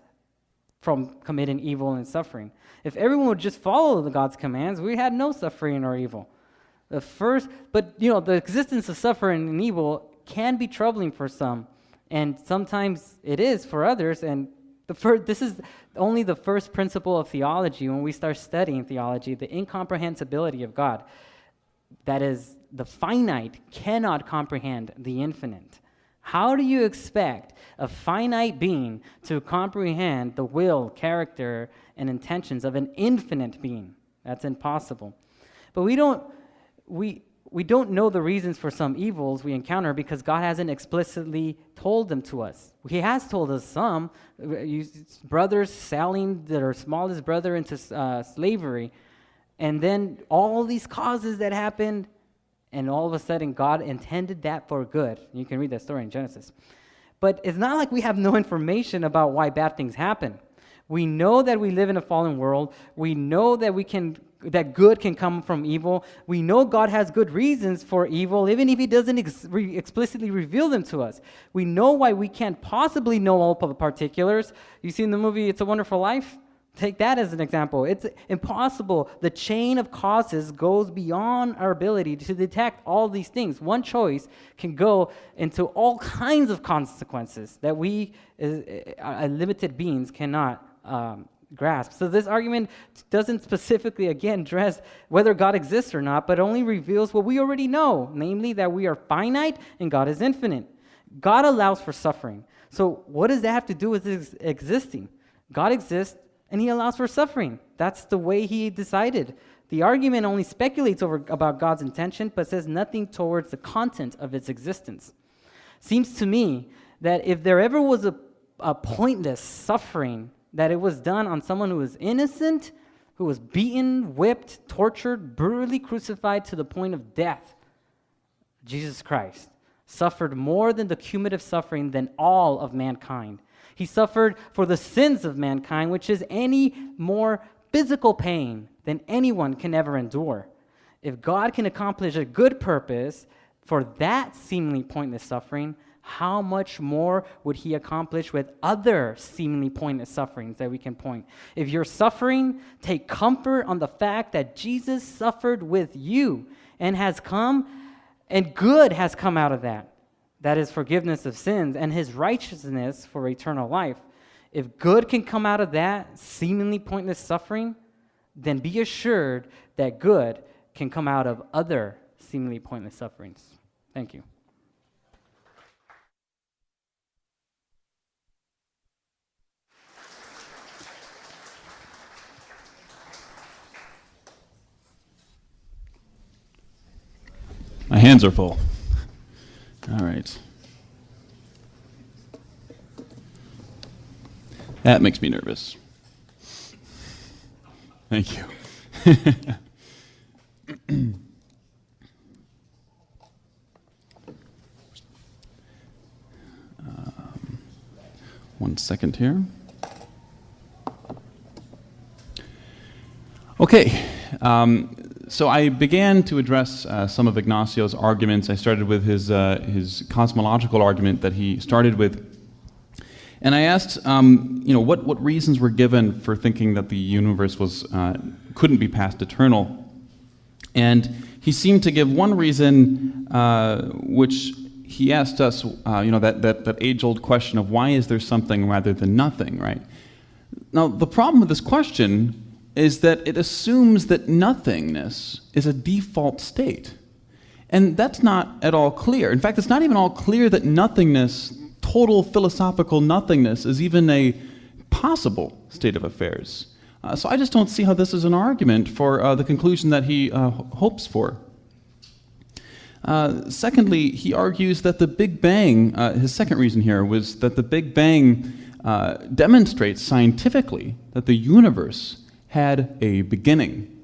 from committing evil and suffering. If everyone would just follow God's commands, we had no suffering or evil. The existence of suffering and evil can be troubling for some, and sometimes it is for others. And this is only the first principle of theology when we start studying theology, the incomprehensibility of God. That is, the finite cannot comprehend the infinite. How do you expect a finite being to comprehend the will, character, and intentions of an infinite being? That's impossible. But we don't know the reasons for some evils we encounter because God hasn't explicitly told them to us. He has told us some. Brothers selling their smallest brother into slavery, and then all these causes that happened, and all of a sudden God intended that for good. You can read that story in Genesis. But it's not like we have no information about why bad things happen. We know that we live in a fallen world. We know that that good can come from evil. We know God has good reasons for evil, even if he doesn't explicitly reveal them to us. We know why we can't possibly know all the particulars. You see in the movie It's a Wonderful Life? Take that as an example. It's impossible. The chain of causes goes beyond our ability to detect all these things. One choice can go into all kinds of consequences that we, limited beings, cannot grasp. So this argument doesn't specifically, again, address whether God exists or not, but only reveals what we already know, namely that we are finite and God is infinite. God allows for suffering. So what does that have to do with existing? God exists and he allows for suffering. That's the way he decided. The argument only speculates about God's intention, but says nothing towards the content of its existence. Seems to me that if there ever was a pointless suffering, that it was done on someone who was innocent, who was beaten, whipped, tortured, brutally crucified to the point of death. Jesus Christ suffered more than the cumulative suffering than all of mankind. He suffered for the sins of mankind, which is any more physical pain than anyone can ever endure. If God can accomplish a good purpose for that seemingly pointless suffering, how much more would he accomplish with other seemingly pointless sufferings that we can point? If you're suffering, take comfort on the fact that Jesus suffered with you and has come, and good has come out of that. That is forgiveness of sins and his righteousness for eternal life. If good can come out of that seemingly pointless suffering, then be assured that good can come out of other seemingly pointless sufferings. Thank you. My hands are full. All right. That makes me nervous. Thank you. One second here. Okay, so I began to address some of Ignacio's arguments. I started with his cosmological argument that he started with. And I asked, what reasons were given for thinking that the universe couldn't be past eternal. And he seemed to give one reason, which he asked us, that age-old question of why is there something rather than nothing, right? Now, the problem with this question is that it assumes that nothingness is a default state. And that's not at all clear. In fact, it's not even all clear that nothingness, total philosophical nothingness, is even a possible state of affairs. So I just don't see how this is an argument for the conclusion that he hopes for. Secondly, he argues that the Big Bang, his second reason here was that the Big Bang demonstrates scientifically that the universe had a beginning.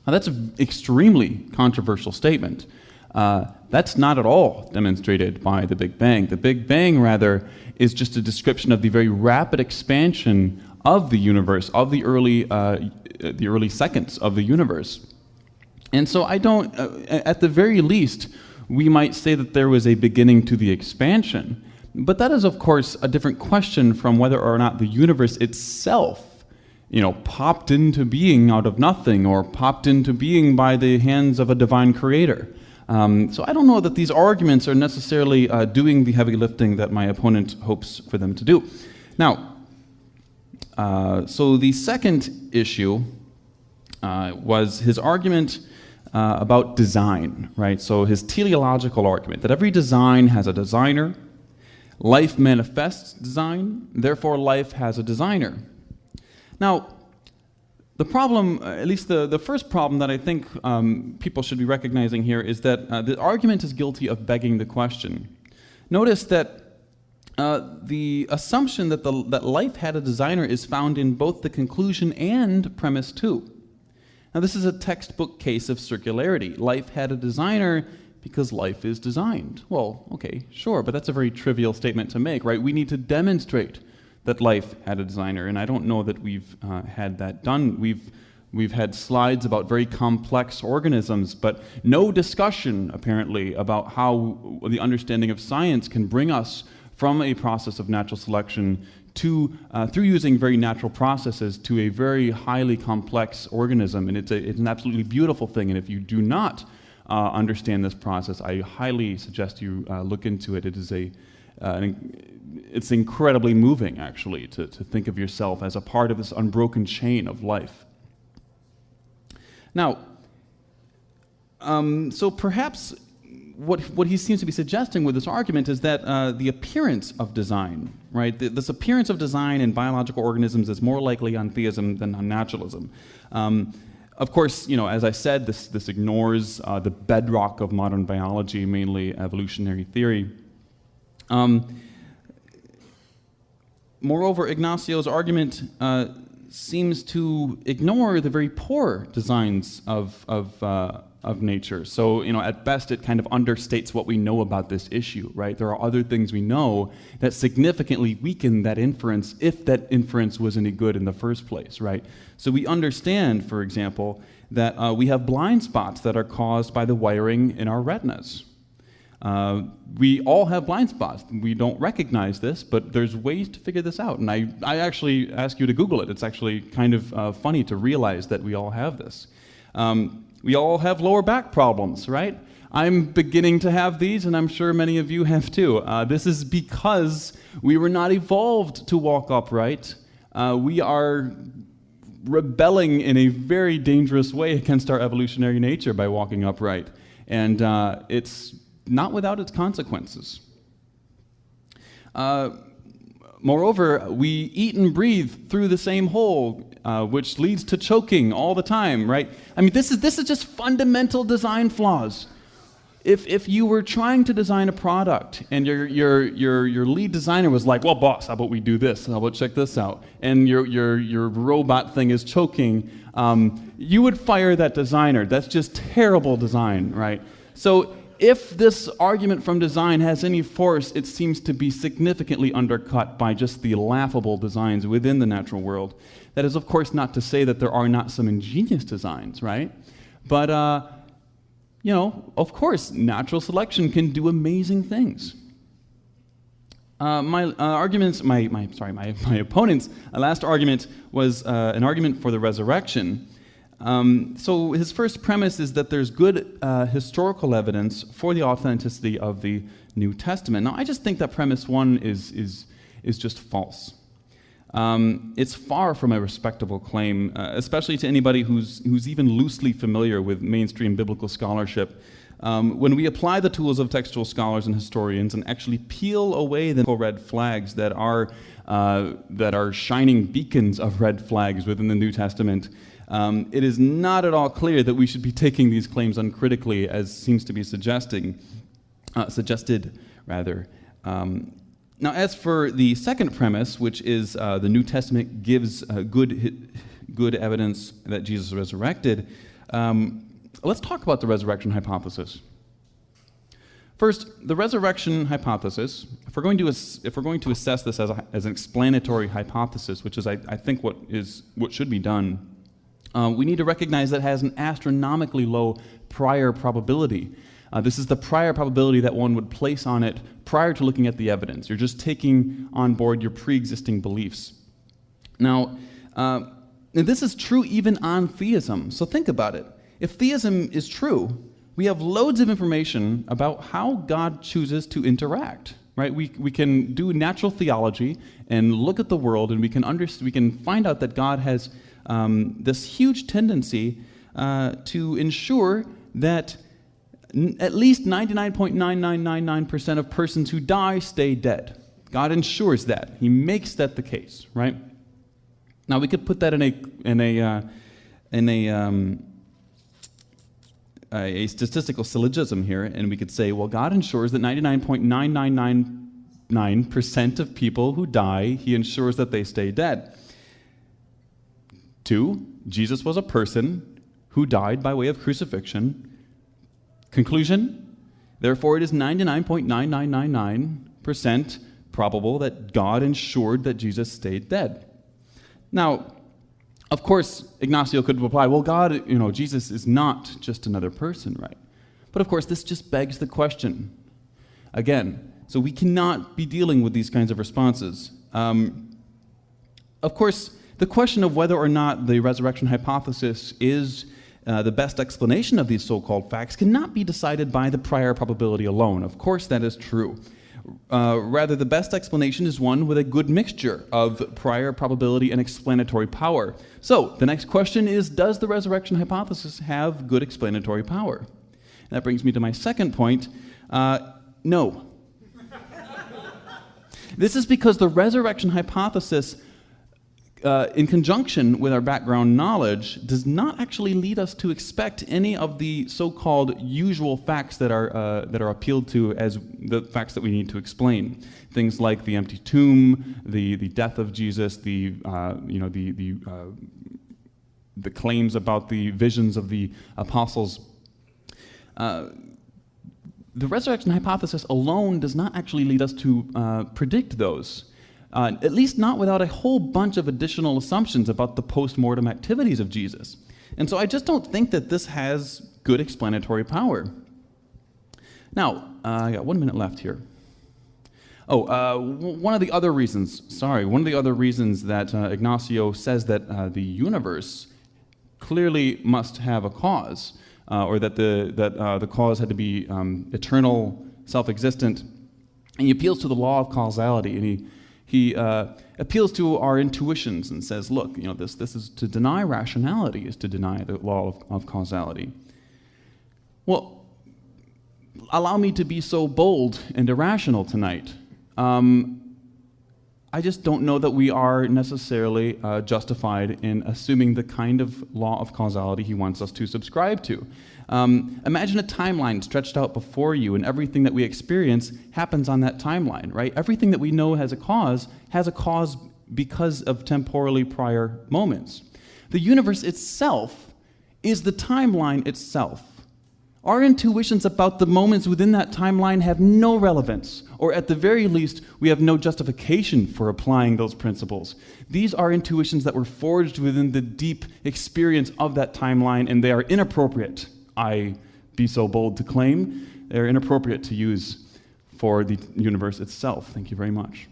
Now, that's an extremely controversial statement. That's not at all demonstrated by the Big Bang. The Big Bang, rather, is just a description of the very rapid expansion of the universe, of the early seconds of the universe. And so I don't, at the very least, we might say that there was a beginning to the expansion. But that is, of course, a different question from whether or not the universe itself popped into being out of nothing or popped into being by the hands of a divine creator. So I don't know that these arguments are necessarily doing the heavy lifting that my opponent hopes for them to do. Now, so the second issue was his argument about design, right? So his teleological argument, that every design has a designer, life manifests design, therefore life has a designer. Now, the problem, at least the first problem that I think people should be recognizing here is that the argument is guilty of begging the question. Notice that the assumption that that life had a designer is found in both the conclusion and premise 2. Now, this is a textbook case of circularity. Life had a designer because life is designed. Well, okay, sure, but that's a very trivial statement to make, right? We need to demonstrate that life had a designer, and I don't know that we've had that done. We've had slides about very complex organisms, but no discussion, apparently, about how the understanding of science can bring us from a process of natural selection to, through using very natural processes, to a very highly complex organism, and it's an absolutely beautiful thing, and if you do not understand this process, I highly suggest you look into it. It is it's incredibly moving, actually, to think of yourself as a part of this unbroken chain of life. Now, so perhaps what he seems to be suggesting with this argument is that the appearance of design, right? This appearance of design in biological organisms is more likely on theism than on naturalism. Of course, as I said, this ignores the bedrock of modern biology, mainly evolutionary theory. Moreover, Ignacio's argument seems to ignore the very poor designs of nature. So, at best, it kind of understates what we know about this issue, right? There are other things we know that significantly weaken that inference if that inference was any good in the first place, right? So we understand, for example, that we have blind spots that are caused by the wiring in our retinas. We all have blind spots. We don't recognize this, but there's ways to figure this out. And I actually ask you to Google it. It's actually kind of funny to realize that we all have this. We all have lower back problems, right? I'm beginning to have these, and I'm sure many of you have too. This is because we were not evolved to walk upright. We are rebelling in a very dangerous way against our evolutionary nature by walking upright. And it's not without its consequences. Moreover, we eat and breathe through the same hole, which leads to choking all the time, right? I mean, this is just fundamental design flaws. if you were trying to design a product and your lead designer was like, well, boss, how about we do this? How about check this out? And your robot thing is choking, you would fire that designer. That's just terrible design, right? So if this argument from design has any force, it seems to be significantly undercut by just the laughable designs within the natural world. That is, of course, not to say that there are not some ingenious designs, right? But, of course, natural selection can do amazing things. My opponent's last argument was an argument for the resurrection. So his first premise is that there's good historical evidence for the authenticity of the New Testament. Now, I just think that premise one is just false. It's far from a respectable claim, especially to anybody who's even loosely familiar with mainstream biblical scholarship. When we apply the tools of textual scholars and historians and actually peel away the red flags that are shining beacons of red flags within the New Testament, it is not at all clear that we should be taking these claims uncritically, as seems to be suggested. Now, as for the second premise, which is the New Testament gives good evidence that Jesus was resurrected, let's talk about the resurrection hypothesis. First, the resurrection hypothesis. If we're going to assess this as an explanatory hypothesis, which is I think what should be done, we need to recognize that it has an astronomically low prior probability. This is the prior probability that one would place on it prior to looking at the evidence. You're just taking on board your pre-existing beliefs. Now, this is true even on theism. So think about it. If theism is true, we have loads of information about how God chooses to interact. Right? We can do natural theology and look at the world, and we can find out that God has this huge tendency to ensure that at least 99.9999% of persons who die stay dead. God ensures that. He makes that the case, right? Now we could put that in a statistical syllogism here, and we could say, well, God ensures that 99.9999% of people who die, He ensures that they stay dead. 2, Jesus was a person who died by way of crucifixion. Conclusion, therefore it is 99.9999% probable that God ensured that Jesus stayed dead. Now, of course, Ignacio could reply, well, Jesus is not just another person, right? But of course, this just begs the question. Again, so we cannot be dealing with these kinds of responses. Of course, the question of whether or not the resurrection hypothesis is the best explanation of these so-called facts cannot be decided by the prior probability alone. Of course, that is true. Rather, the best explanation is one with a good mixture of prior probability and explanatory power. So, the next question is, does the resurrection hypothesis have good explanatory power? And that brings me to my second point. No. This is because the resurrection hypothesis, in conjunction with our background knowledge, does not actually lead us to expect any of the so-called usual facts that are appealed to as the facts that we need to explain. Things like the empty tomb, the death of Jesus, the claims about the visions of the apostles. The resurrection hypothesis alone does not actually lead us to predict those. At least not without a whole bunch of additional assumptions about the post-mortem activities of Jesus. And so I just don't think that this has good explanatory power. Now, I got 1 minute left here. One of the other reasons that Ignacio says that the universe clearly must have a cause, or that the cause had to be eternal, self-existent, and he appeals to the law of causality, and he appeals to our intuitions and says, look, this is to deny rationality, is to deny the law of causality. Well, allow me to be so bold and irrational tonight. I just don't know that we are necessarily justified in assuming the kind of law of causality he wants us to subscribe to. Imagine a timeline stretched out before you, and everything that we experience happens on that timeline, right? Everything that we know has a cause because of temporally prior moments. The universe itself is the timeline itself. Our intuitions about the moments within that timeline have no relevance, or at the very least, we have no justification for applying those principles. These are intuitions that were forged within the deep experience of that timeline, and they are inappropriate. I be so bold to claim they're inappropriate to use for the universe itself. Thank you very much.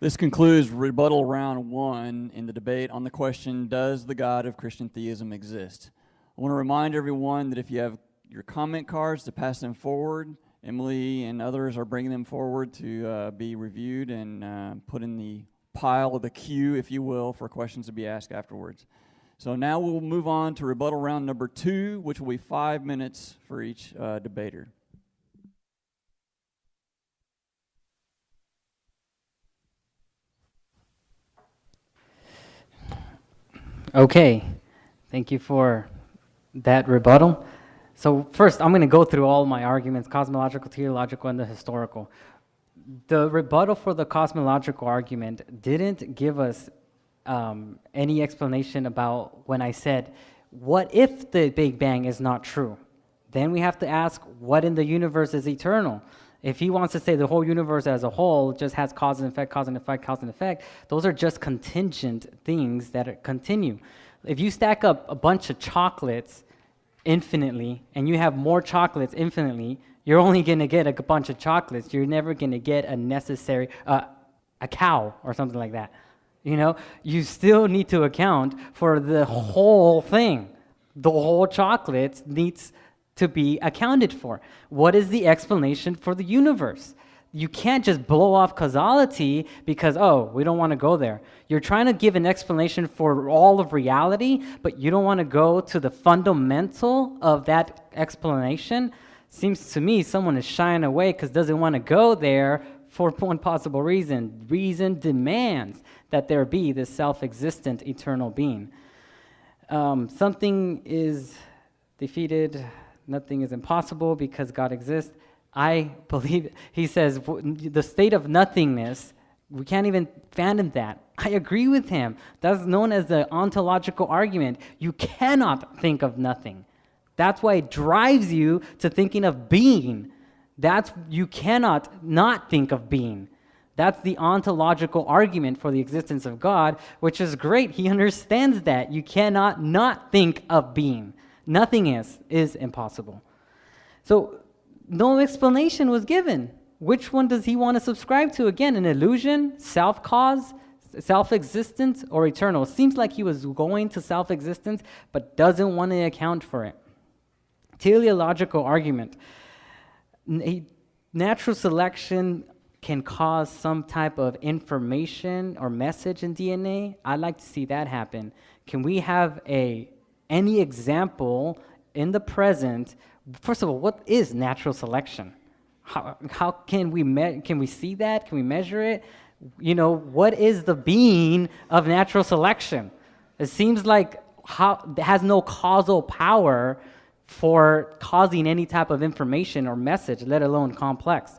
This concludes rebuttal round 1 in the debate on the question, does the God of Christian theism exist? I want to remind everyone that if you have your comment cards, to pass them forward. Emily and others are bringing them forward to be reviewed and put in the pile of the queue, if you will, for questions to be asked afterwards. So now we'll move on to rebuttal round number 2, which will be 5 minutes for each debater. Okay, thank you for that rebuttal. So first, I'm going to go through all my arguments, cosmological, teleological, and the historical. The rebuttal for the cosmological argument didn't give us any explanation about when I said, what if the Big Bang is not true? Then we have to ask, what in the universe is eternal? If he wants to say the whole universe as a whole just has cause and effect, cause and effect, cause and effect, those are just contingent things that continue. If you stack up a bunch of chocolates infinitely and you have more chocolates infinitely, you're only going to get a bunch of chocolates. You're never going to get a necessary, a cow or something like that. You know, you still need to account for the whole thing. The whole chocolate needs to be accounted for. What is the explanation for the universe? You can't just blow off causality because, oh, we don't want to go there. You're trying to give an explanation for all of reality, but you don't want to go to the fundamental of that explanation. Seems to me someone is shying away because doesn't want to go there for one possible reason. Reason demands that there be this self-existent eternal being. Something is defeated, nothing is impossible because God exists. I believe, he says, the state of nothingness, we can't even fathom that. I agree with him. That's known as the ontological argument. You cannot think of nothing. That's why it drives you to thinking of being. You cannot not think of being. That's the ontological argument for the existence of God, which is great. He understands that. You cannot not think of being. Nothing is impossible. So no explanation was given. Which one does he want to subscribe to? Again, an illusion, self-cause, self-existence, or eternal? Seems like he was going to self-existence, but doesn't want to account for it. Teleological argument. Natural selection can cause some type of information or message in DNA. I'd like to see that happen. Can we have any example in the present? First of all, what is natural selection? How can we see that? Can we measure it? You know, what is the being of natural selection? It seems like it has no causal power for causing any type of information or message, let alone complex.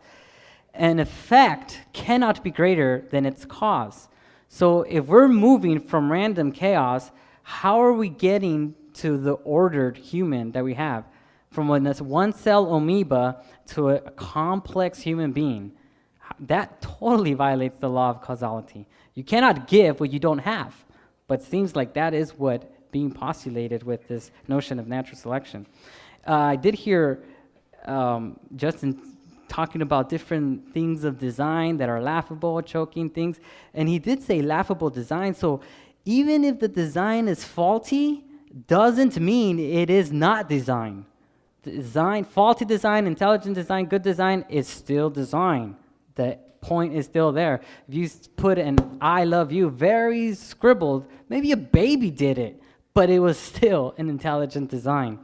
An effect cannot be greater than its cause. So if we're moving from random chaos, how are we getting to the ordered human that we have? From this one-cell amoeba to a complex human being. That totally violates the law of causality. You cannot give what you don't have. But it seems like that is what being postulated with this notion of natural selection. I did hear Justin talking about different things of design that are laughable, choking things. And he did say laughable design. So even if the design is faulty, doesn't mean it is not design. Design, faulty design, intelligent design, good design is still design. The point is still there. If you put an I love you very scribbled, maybe a baby did it, but it was still an intelligent design.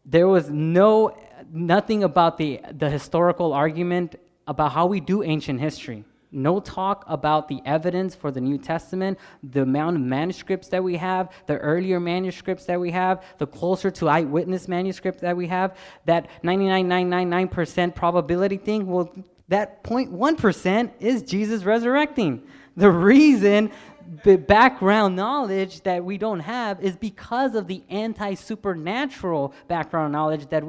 There was nothing about the historical argument about how we do ancient history. No talk about the evidence for the New Testament, the amount of manuscripts that we have, the earlier manuscripts that we have, the closer to eyewitness manuscripts that we have, that 99.999% probability thing, well, that 0.1% is Jesus resurrecting. The reason, the background knowledge that we don't have is because of the anti-supernatural background knowledge that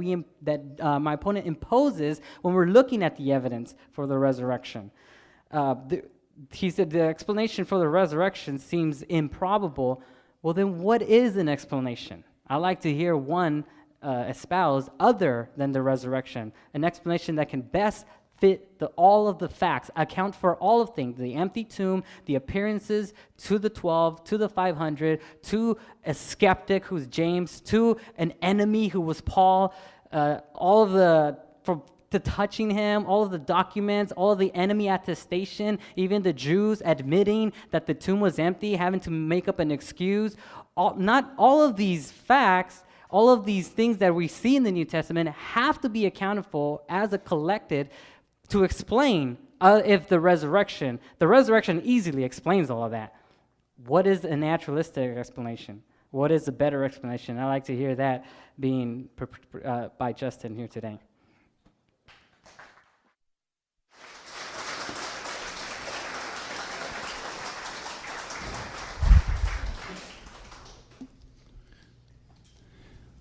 my opponent imposes when we're looking at the evidence for the resurrection. He said the explanation for the resurrection seems improbable. Well, then what is an explanation? I like to hear one espoused other than the resurrection, an explanation that can best fit all of the facts, account for all of things, the empty tomb, the appearances to the 12, to the 500, to a skeptic who's James, to an enemy who was Paul, all of the touching him, all of the documents, all of the enemy attestation, even the Jews admitting that the tomb was empty, having to make up an excuse. Not all of these facts, all of these things that we see in the New Testament have to be accounted for as a collected to explain if the resurrection easily explains all of that. What is a naturalistic explanation? What is a better explanation? I like to hear that being by Justin here today.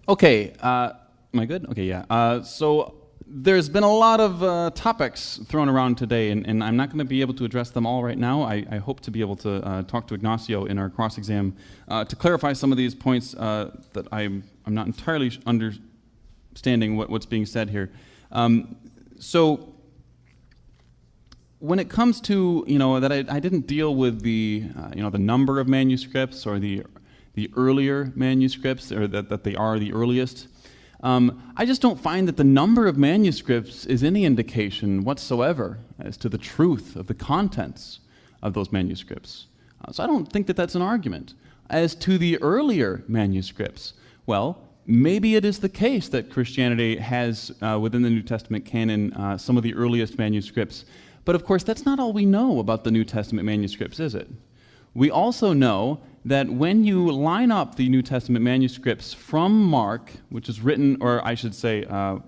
Okay, am I good? Okay, yeah. So there's been a lot of topics thrown around today, and I'm not going to be able to address them all right now. I hope to be able to talk to Ignacio in our cross-exam to clarify some of these points that I'm not entirely understanding what's being said here. So when it comes to, that I didn't deal with the, the number of manuscripts or the earlier manuscripts, or that they are the earliest. I just don't find that the number of manuscripts is any indication whatsoever as to the truth of the contents of those manuscripts. So I don't think that that's an argument. As to the earlier manuscripts, well, maybe it is the case that Christianity has, within the New Testament canon, some of the earliest manuscripts. But of course, that's not all we know about the New Testament manuscripts, is it? We also know that when you line up the New Testament manuscripts from Mark, which is written, or I should say,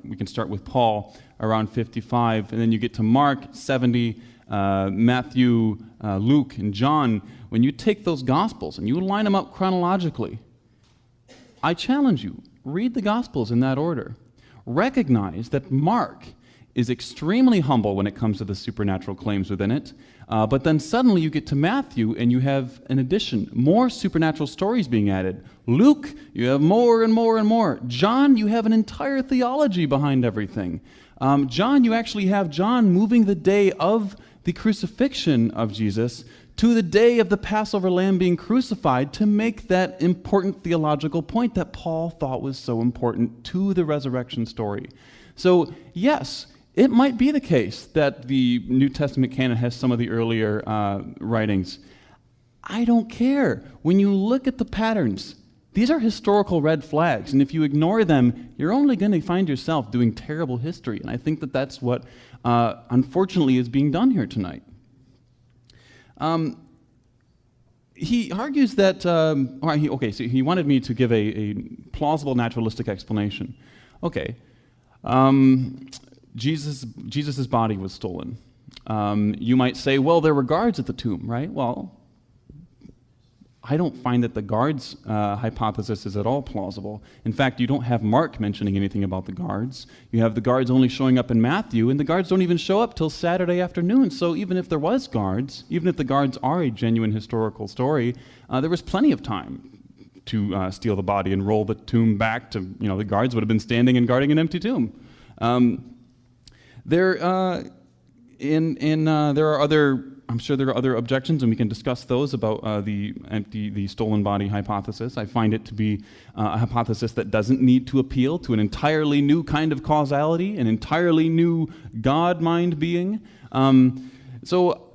we can start with Paul around 55, and then you get to Mark 70, Matthew, Luke, and John. When you take those Gospels and you line them up chronologically, I challenge you, read the Gospels in that order. Recognize that Mark is extremely humble when it comes to the supernatural claims within it. But then suddenly you get to Matthew and you have, in addition, more supernatural stories being added. Luke, you have more and more and more. John, you have an entire theology behind everything. John, you actually have John moving the day of the crucifixion of Jesus to the day of the Passover lamb being crucified to make that important theological point that Paul thought was so important to the resurrection story. So, yes, it might be the case that the New Testament canon has some of the earlier writings. I don't care. When you look at the patterns, these are historical red flags, and if you ignore them, you're only going to find yourself doing terrible history, and I think that that's what, unfortunately, is being done here tonight. He argues that, so he wanted me to give a plausible naturalistic explanation. Okay. Jesus' body was stolen. You might say, well, there were guards at the tomb, right? Well, I don't find that the guards' hypothesis is at all plausible. In fact, you don't have Mark mentioning anything about the guards. You have the guards only showing up in Matthew, and the guards don't even show up till Saturday afternoon. So even if there was guards, even if the guards are a genuine historical story, there was plenty of time to steal the body and roll the tomb back to, the guards would have been standing and guarding an empty tomb. There are other, I'm sure there are other objections, and we can discuss those about the stolen body hypothesis. I find it to be a hypothesis that doesn't need to appeal to an entirely new kind of causality, an entirely new God mind being. So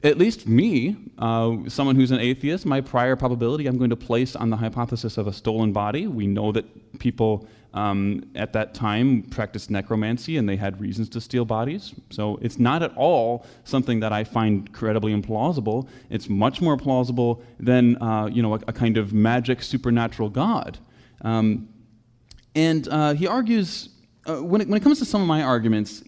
at least me, someone who's an atheist, my prior probability I'm going to place on the hypothesis of a stolen body. We know that people at that time practiced necromancy and they had reasons to steal bodies. So it's not at all something that I find incredibly implausible. It's much more plausible than a kind of magic supernatural God. And he argues, when it comes to some of my arguments,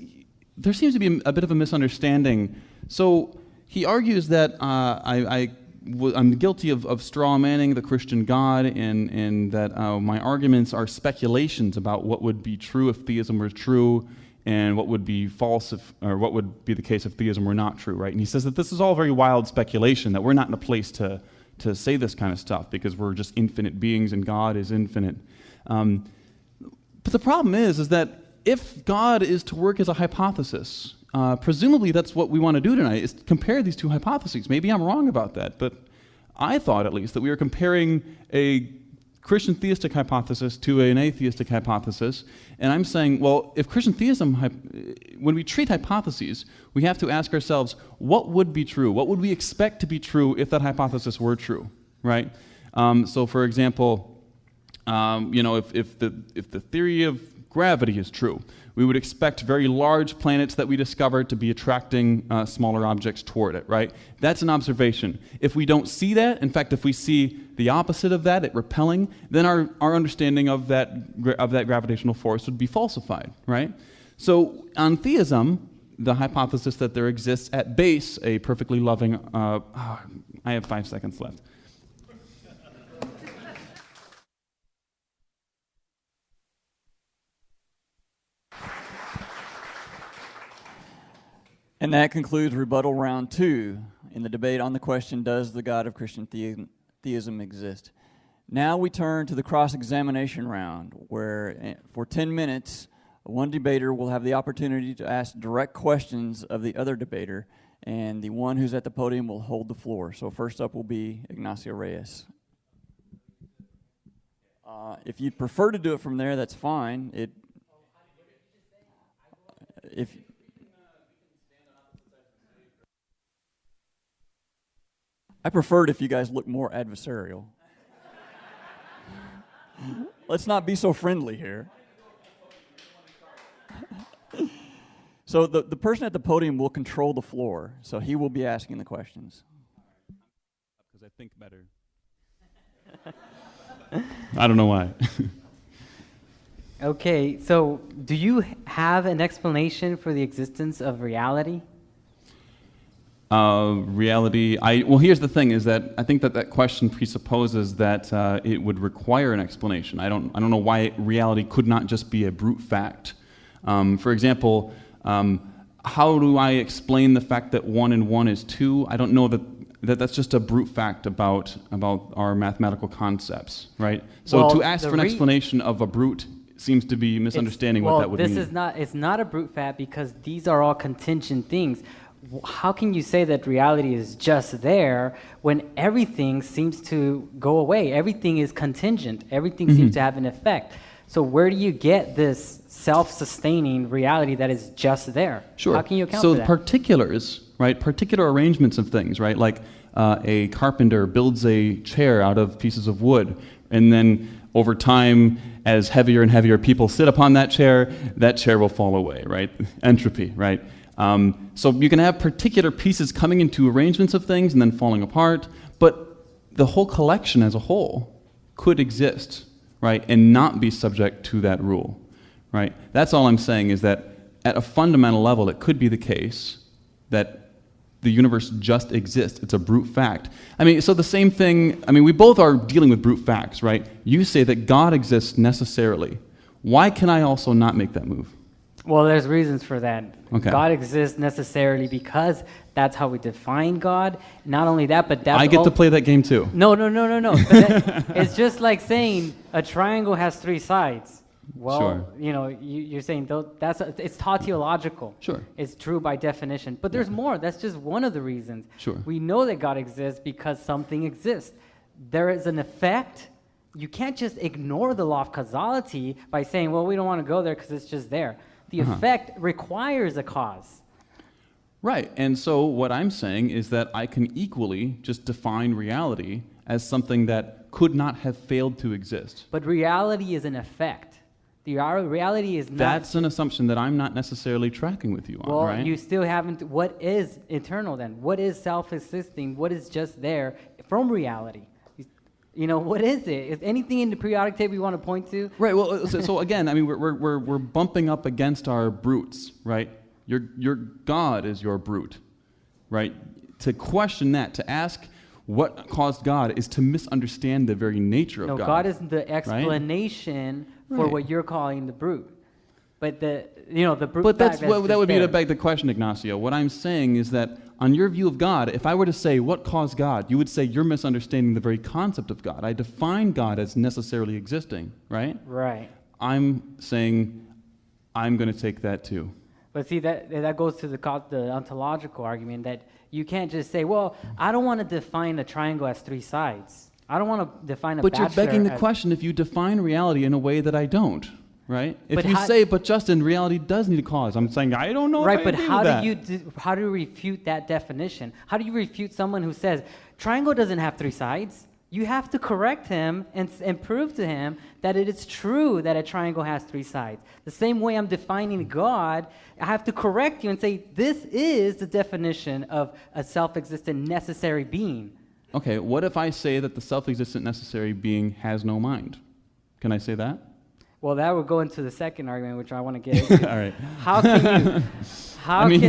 there seems to be a bit of a misunderstanding. So he argues that I'm guilty of straw manning the Christian God, and that my arguments are speculations about what would be true if theism were true, and what would be false or what would be the case if theism were not true, right? And he says that this is all very wild speculation, that we're not in a place to say this kind of stuff because we're just infinite beings and God is infinite. But the problem is that if God is to work as a hypothesis, presumably that's what we want to do tonight, is compare these two hypotheses. Maybe I'm wrong about that, but I thought at least that we were comparing a Christian theistic hypothesis to an atheistic hypothesis, and I'm saying, well, if Christian theism, when we treat hypotheses, we have to ask ourselves, what would be true? What would we expect to be true if that hypothesis were true, right? So for example, if the theory of gravity is true, we would expect very large planets that we discover to be attracting smaller objects toward it, right? That's an observation. If we don't see that, in fact, if we see the opposite of that, it repelling, then our understanding of that gravitational force would be falsified, right? So on theism, the hypothesis that there exists at base a perfectly loving, I have 5 seconds left. And that concludes rebuttal round 2 in the debate on the question, does the God of Christian theism exist? Now we turn to the cross-examination round, where for 10 minutes, one debater will have the opportunity to ask direct questions of the other debater, and the one who's at the podium will hold the floor. So first up will be Ignacio Reyes. If you'd prefer to do it from there, that's fine. I preferred if you guys look more adversarial. Let's not be so friendly here. So the person at the podium will control the floor, so he will be asking the questions. Because I think better. I don't know why. Okay, so do you have an explanation for the existence of reality? Reality, well, here's the thing, is that I think that question presupposes that it would require an explanation. I don't know why reality could not just be a brute fact. For example, how do I explain the fact that 1 and 1 is 2? I don't know that's just a brute fact about our mathematical concepts, right? So to ask for an explanation of a brute seems to be misunderstanding what that would mean. It's not a brute fact because these are all contingent things. How can you say that reality is just there when everything seems to go away? Everything is contingent. Everything seems to have an effect. So where do you get this self-sustaining reality that is just there? Sure. How can you account for that? So particulars, right? Particular arrangements of things, right? Like a carpenter builds a chair out of pieces of wood, and then over time, as heavier and heavier people sit upon that chair will fall away, right? Entropy, right? So you can have particular pieces coming into arrangements of things and then falling apart, but the whole collection as a whole could exist, right, and not be subject to that rule, right? That's all I'm saying, is that at a fundamental level, it could be the case that the universe just exists. It's a brute fact. I mean, so the same thing, I mean, we both are dealing with brute facts, right? You say that God exists necessarily. Why can I also not make that move? Well, there's reasons for that. Okay. God exists necessarily because that's how we define God. Not only that, but that's I get to play that game too. No. It's just like saying a triangle has 3 sides. Well, sure. You're saying it's tautological. Sure. It's true by definition. But there's more. That's just one of the reasons. Sure. We know that God exists because something exists. There is an effect. You can't just ignore the law of causality by saying, well, we don't want to go there because it's just there. The effect requires a cause. Sure. requires a cause. So where do you get this self-sustaining reality that is just there? Do you have an explanation for the existence of reality? Well, Right. And so what I'm saying is that I can equally just define reality as something that could not have failed to exist. But reality is an effect. The reality is not. That's an assumption that I'm not necessarily tracking with you on, Well, right? you still haven't. What is eternal then? What is self-existing? What is just there from reality? You know, what is it? Is anything in the periodic table you want to point to? Right. Well, so again, I mean, we're bumping up against our brutes, right? Your God is your brute, right? To question that, to ask what caused God, is to misunderstand the very nature of God. No, God is the explanation for what you're calling the brute. But the brute. But that would be to beg the question, Ignacio. What I'm saying is that on your view of God, if I were to say what caused God, you would say you're misunderstanding the very concept of God. I define God as necessarily existing, right? Right. I'm saying I'm going to take that too. But see, that goes to the ontological argument that you can't just say, well, I don't want to define a triangle as three sides. I don't want to define a bachelor. But you're begging the question if you define reality in a way that I don't, right? If But you say, but Justin, reality does need a cause. I'm saying, I don't know. Right, but how do you refute that definition? How do you refute someone who says, triangle doesn't have three sides? You have to correct him and prove to him that it is true that a triangle has three sides. The same way I'm defining God, I have to correct you and say, this is the definition of a self-existent necessary being. Okay, what if I say that the self-existent necessary being has no mind? Can I say that? Well, that would go into the second argument, which I want to get into. All right. How can you,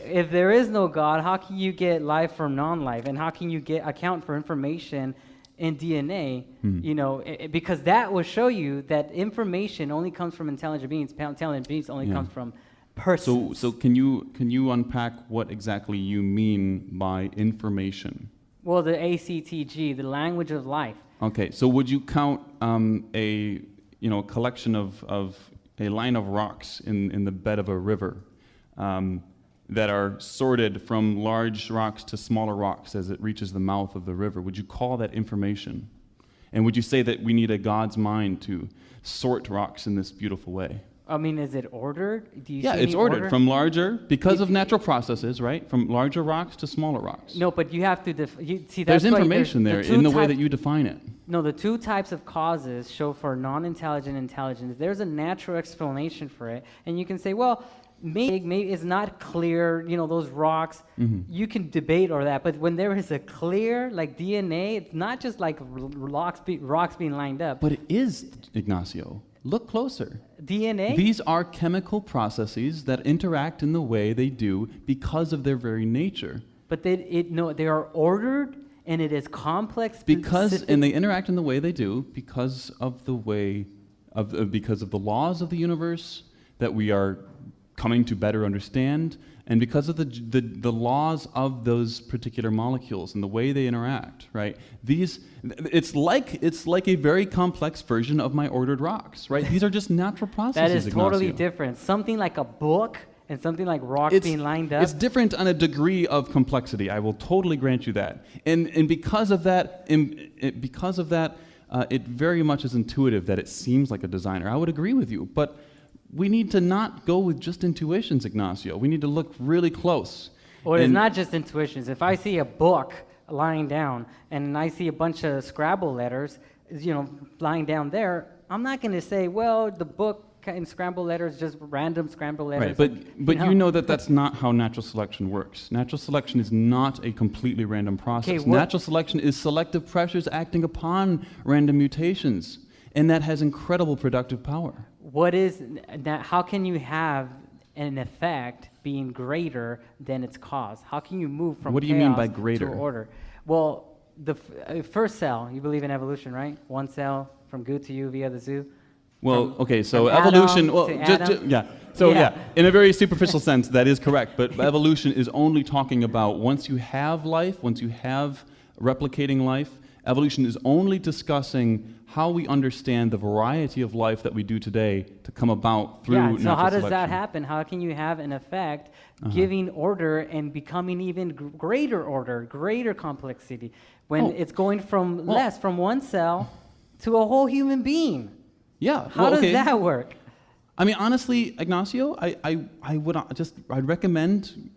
if there is no God, how can you get life from non-life? And how can you account for information in DNA? You know, because that will show you that information only comes from intelligent beings. Intelligent beings only comes from persons. So can you unpack what exactly you mean by information? Well, the ACTG, the language of life. Okay, so would you count a collection of a line of rocks in the bed of a river that are sorted from large rocks to smaller rocks as it reaches the mouth of the river? Would you call that information? And would you say that we need a God's mind to sort rocks in this beautiful way? I mean, is it ordered? It's ordered from larger, because of natural processes, right? From larger rocks to smaller rocks. No, but you have to see. There's information there in the way that you define it. No, the two types of causes show for non-intelligent intelligence. There's a natural explanation for it, and you can say, well, maybe it's not clear. You know, those rocks. You can debate or that, but when there is a clear, like DNA, it's not just like rocks being lined up. But it is, Ignacio. Look closer. DNA? These are chemical processes that interact in the way they do because of their very nature. But they are ordered, and it is complex. And they interact in the way they do because of the laws of the universe that we are coming to better understand, and because of the laws of those particular molecules and the way they interact, right? It's like a very complex version of my ordered rocks, right? These are just natural processes. That is totally different. Something like a book and something like rocks being lined up. It's different on a degree of complexity. I will totally grant you that. And because of that, it very much is intuitive that it seems like a designer. I would agree with you, but we need to not go with just intuitions, Ignacio. We need to look really close. Well, it's not just intuitions. If I see a book lying down and I see a bunch of Scrabble letters, lying down there, I'm not going to say, well, the book in Scrabble letters, just random Scrabble letters. Right, but you know that that's not how natural selection works. Natural selection is not a completely random process. Natural selection is selective pressures acting upon random mutations, and that has incredible productive power. What is that? How can you have an effect being greater than its cause? How can you move from what do you mean by greater? To order? Well, the first cell, you believe in evolution, right? One cell from goo to you via the zoo. Well, okay, so evolution. Well, in a very superficial sense, that is correct. But evolution is only talking about once you have life, once you have replicating life. Evolution is only discussing how we understand the variety of life that we do today to come about through natural selection. So how does that happen? How can you have an effect giving order and becoming even greater order, greater complexity, when it's going from one cell to a whole human being? Yeah. How does that work? I mean, honestly, Ignacio, I'd recommend,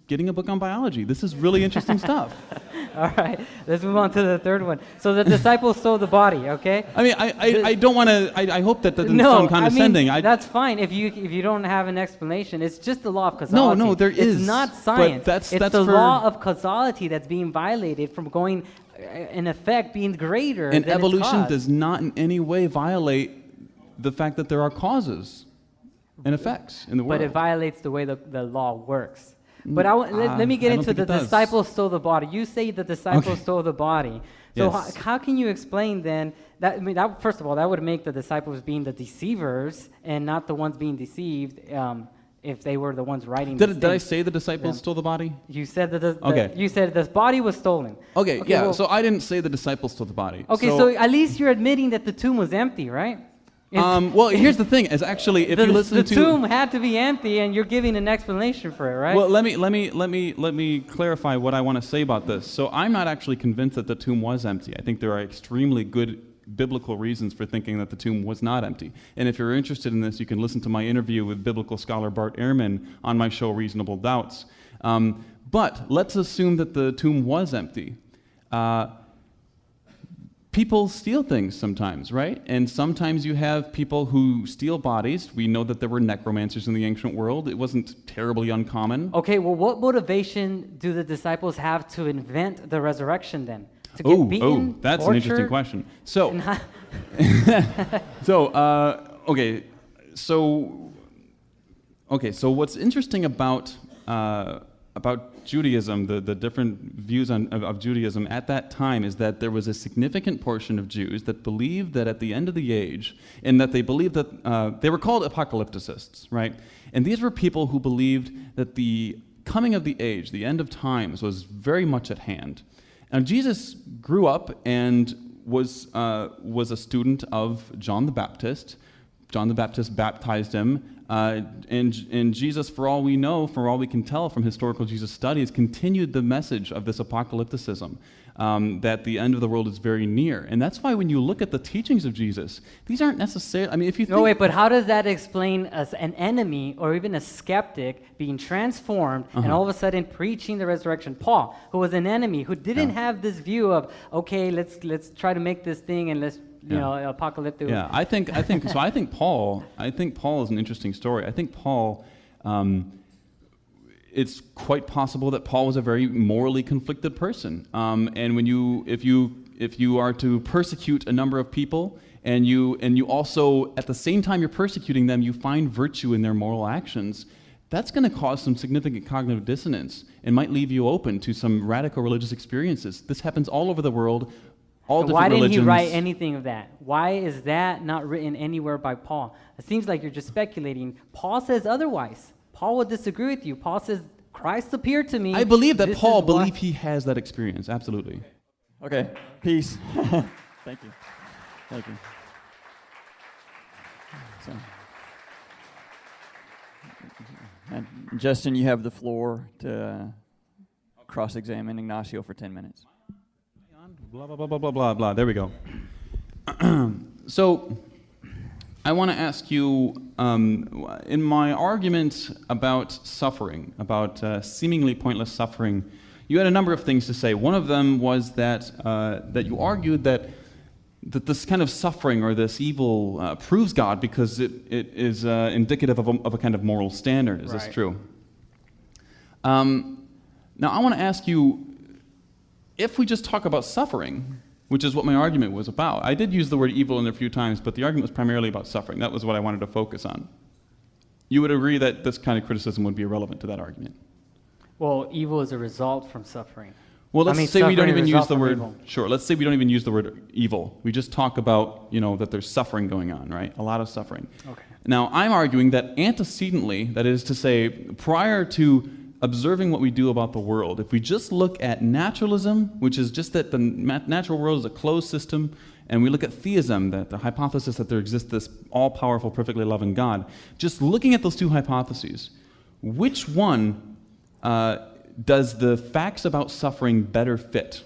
getting a book on biology. This is really interesting stuff. All right, let's move on to the third one. So the disciples stole the body, okay? I mean, I don't want to, I hope that doesn't sound condescending. I mean, that's fine if you don't have an explanation. It's just the law of causality. No, there is. It's not science. But it's the law of causality that's being violated from going, in effect, being greater and than evolution its cause. does not in any way violate the fact that there are causes and effects in the world. But it violates the way the law works. But let me get into the disciples stole the body. You say the disciples stole the body. So Yes. how can you explain then that? I mean, first of all, that would make the disciples being the deceivers and not the ones being deceived. If they were the ones writing. Did I say the disciples stole the body? You said that you said the body was stolen. Okay, yeah. Well, so I didn't say the disciples stole the body. Okay, so at least you're admitting that the tomb was empty, right? Well, here's the thing: is actually if you listen the to tomb had to be empty, and you're giving an explanation for it, right? Well, let me clarify what I want to say about this. So I'm not actually convinced that the tomb was empty. I think there are extremely good biblical reasons for thinking that the tomb was not empty. And if you're interested in this, you can listen to my interview with biblical scholar Bart Ehrman on my show Reasonable Doubts. But let's assume that the tomb was empty. People steal things sometimes, right? And sometimes you have people who steal bodies. We know that there were necromancers in the ancient world. It wasn't terribly uncommon. Okay, well, what motivation do the disciples have to invent the resurrection then? To get beaten, that's tortured? an interesting question. So, so what's interesting about Judaism, the different views of Judaism at that time is that there was a significant portion of Jews that believed that at the end of the age, and that they believed that they were called apocalypticists, right? And these were people who believed that the coming of the age, the end of times, was very much at hand. Now, Jesus grew up and was a student of John the Baptist. John the Baptist baptized him, and Jesus, for all we know, for all we can tell from historical Jesus studies, continued the message of this apocalypticism, that the end of the world is very near. And that's why when you look at the teachings of Jesus, these aren't necessarily, I mean, if you think... No, wait, but how does that explain an enemy or even a skeptic being transformed and all of a sudden preaching the resurrection? Paul, who was an enemy, who didn't have this view of, okay, let's try to make this thing and let's apocalyptic. Yeah, I think Paul is an interesting story. I think Paul, it's quite possible that Paul was a very morally conflicted person. And if you are to persecute a number of people, and you also at the same time you're persecuting them, you find virtue in their moral actions, that's going to cause some significant cognitive dissonance and might leave you open to some radical religious experiences. This happens all over the world. Why didn't he write anything of that? Why is that not written anywhere by Paul? It seems like you're just speculating. Paul says otherwise. Paul would disagree with you. Paul says, Christ appeared to me. I believe that Paul believes he has that experience. Absolutely. Okay. Peace. Thank you. Thank you. So, and Justin, you have the floor to cross-examine Ignacio for 10 minutes. Blah, blah, blah, blah, blah, blah, blah. There we go. So, I want to ask you, in my argument about suffering, about seemingly pointless suffering, you had a number of things to say. One of them was that you argued that this kind of suffering or this evil proves God because it is indicative of a kind of moral standard. Is this true? Now, I want to ask you, if we just talk about suffering, which is what my argument was about, I did use the word evil in there a few times, but the argument was primarily about suffering. That was what I wanted to focus on. You would agree that this kind of criticism would be irrelevant to that argument? Well, evil is a result from suffering. Well, let's say we don't even use the word... Evil. Sure, let's say we don't even use the word evil. We just talk about, that there's suffering going on, right? A lot of suffering. Okay. Now, I'm arguing that antecedently, that is to say, prior to observing what we do about the world, if we just look at naturalism, which is just that the natural world is a closed system, and we look at theism, that the hypothesis that there exists this all-powerful, perfectly loving God, just looking at those two hypotheses, which one does the facts about suffering better fit?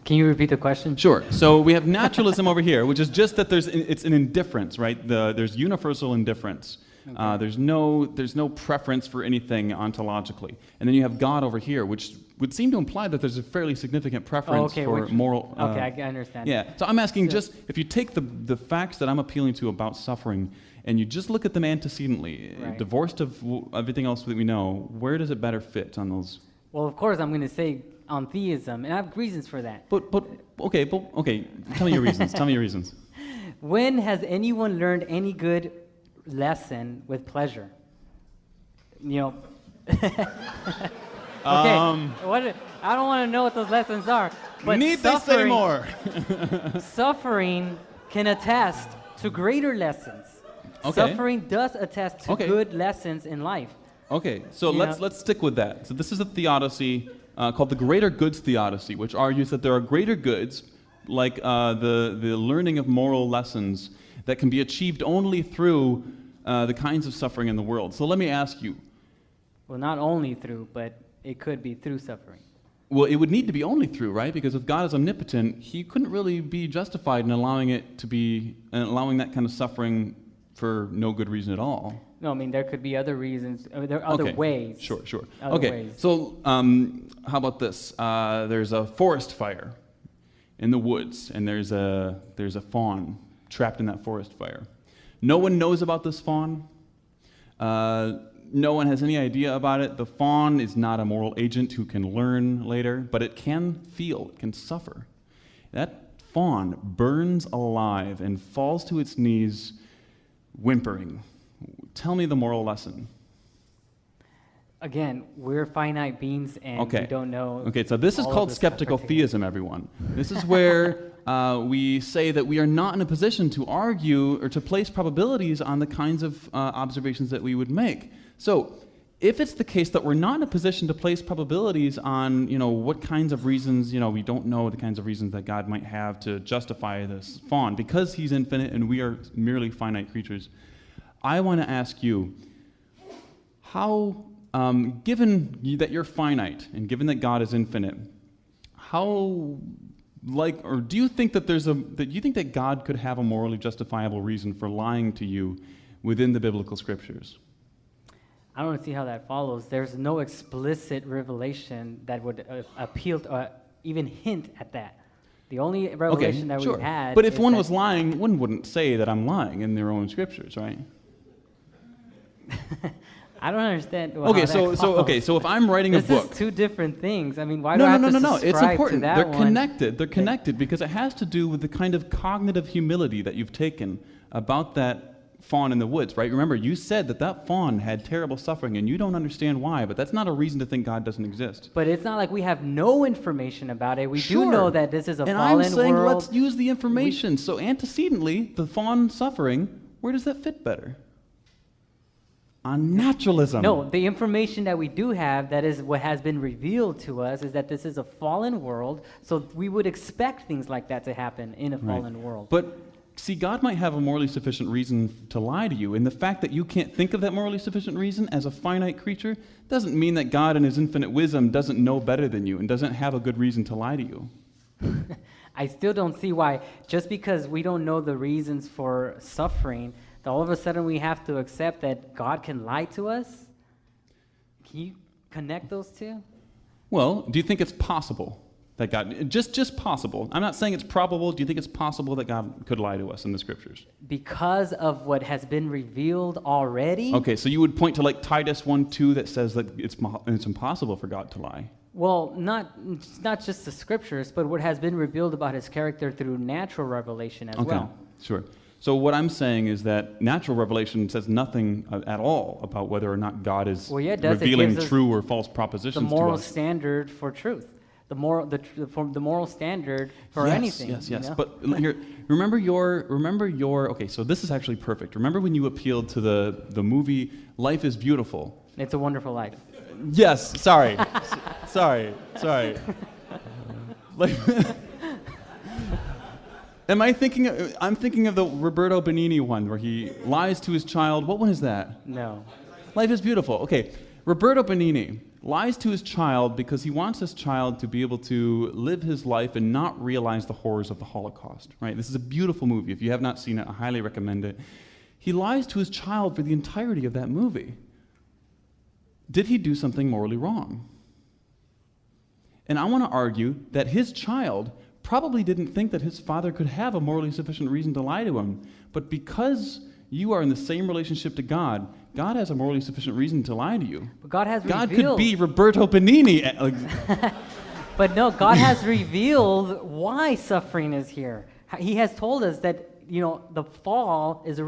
Can you repeat the question? Sure. So we have naturalism over here, which is just that it's an indifference, right? There's universal indifference. Okay. There's no preference for anything ontologically. And then you have God over here, which would seem to imply that there's a fairly significant preference for moral... okay, I understand. Yeah. So I'm asking just, if you take the facts that I'm appealing to about suffering, and you just look at them antecedently, right, divorced of everything else that we know, where does it better fit on those? Well, of course, I'm going to say on theism, and I have reasons for that. Okay. Tell me your reasons. Tell me your reasons. When has anyone learned any good lesson with pleasure? You know. Okay. I don't want to know what those lessons are. But need they say more? Suffering can attest to greater lessons. Okay. Suffering does attest to good lessons in life. Okay, so let's stick with that. So this is a theodicy called the Greater Goods Theodicy, which argues that there are greater goods, like the learning of moral lessons, that can be achieved only through the kinds of suffering in the world. So let me ask you. Well, not only through, but it could be through suffering. Well, it would need to be only through, right? Because if God is omnipotent, he couldn't really be justified in allowing that kind of suffering for no good reason at all. No, I mean, there could be other reasons. There are other ways. Sure. Other ways. So how about this? There's a forest fire in the woods, and there's a fawn trapped in that forest fire. No one knows about this fawn. No one has any idea about it. The fawn is not a moral agent who can learn later, but it can feel, it can suffer. That fawn burns alive and falls to its knees whimpering. Tell me the moral lesson. Again, we're finite beings and we don't know. Okay, so this is called skeptical theism, everyone. This is where we say that we are not in a position to argue or to place probabilities on the kinds of observations that we would make. So if it's the case that we're not in a position to place probabilities on, what kinds of reasons, we don't know the kinds of reasons that God might have to justify this fawn, because he's infinite and we are merely finite creatures, I want to ask you, how, given that you're finite and given that God is infinite, do you think that God could have a morally justifiable reason for lying to you within the biblical scriptures? I don't see how that follows. There's no explicit revelation that would appeal to, even hint at that. The only revelation that we've had. But if one was lying, one wouldn't say that I'm lying in their own scriptures, right? I don't understand. So if I'm writing a book, this is two different things. I mean, why do I have to subscribe it's important. To that They're one? connected. They're connected because it has to do with the kind of cognitive humility that you've taken about that fawn in the woods, right? Remember, you said that fawn had terrible suffering, and you don't understand why, but that's not a reason to think God doesn't exist. But it's not like we have no information about it. We do know that this is a fallen world. And I'm saying let's use the information. So antecedently, the fawn suffering, where does that fit better? On naturalism. No, the information that we do have, that is what has been revealed to us, is that this is a fallen world, so we would expect things like that to happen in a fallen world. But see, God might have a morally sufficient reason to lie to you, and the fact that you can't think of that morally sufficient reason as a finite creature doesn't mean that God in his infinite wisdom doesn't know better than you and doesn't have a good reason to lie to you. I still don't see why, just because we don't know the reasons for suffering, that all of a sudden we have to accept that God can lie to us? Can you connect those two? Well, do you think it's possible that God, just possible, I'm not saying it's probable, do you think it's possible that God could lie to us in the scriptures? Because of what has been revealed already? Okay, so you would point to like Titus 1:2 that says that it's impossible for God to lie. Well, not just the scriptures, but what has been revealed about his character through natural revelation as well. Okay, sure. So what I'm saying is that natural revelation says nothing at all about whether or not God is revealing true or false propositions to us. The moral standard for truth. The moral standard for anything. Yes. But here, remember your. Okay, so this is actually perfect. Remember when you appealed to the movie Life is Beautiful? It's a Wonderful Life. Yes. Sorry. sorry. I'm thinking of the Roberto Benigni one where he lies to his child. What one is that? No. Life is Beautiful. Okay. Roberto Benigni lies to his child because he wants his child to be able to live his life and not realize the horrors of the Holocaust, right? This is a beautiful movie. If you have not seen it, I highly recommend it. He lies to his child for the entirety of that movie. Did he do something morally wrong? And I want to argue that his child probably didn't think that his father could have a morally sufficient reason to lie to him. But because you are in the same relationship to God, God has a morally sufficient reason to lie to you. But God has God revealed. could be Roberto Benigni. But no, God has revealed why suffering is here. He has told us that, the fall is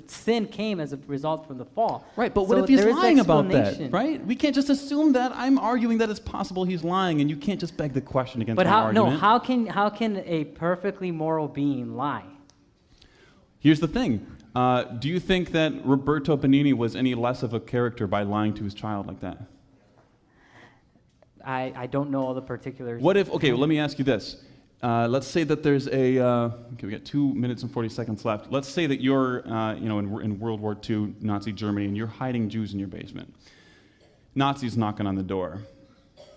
sin came as a result from the fall. Right, but what So if he's there is lying about that, explanation. right? We can't just assume that. I'm arguing that it's possible he's lying, and you can't just beg the question against But my argument. how can a perfectly moral being lie? Here's the thing. Do you think that Roberto Benigni was any less of a character by lying to his child like that? I don't know all the particulars. What if, okay, well, let me ask you this. Let's say that there's okay, we got 2 minutes and 40 seconds left. Let's say that you're, in World War II, Nazi Germany, and you're hiding Jews in your basement. Nazis knocking on the door.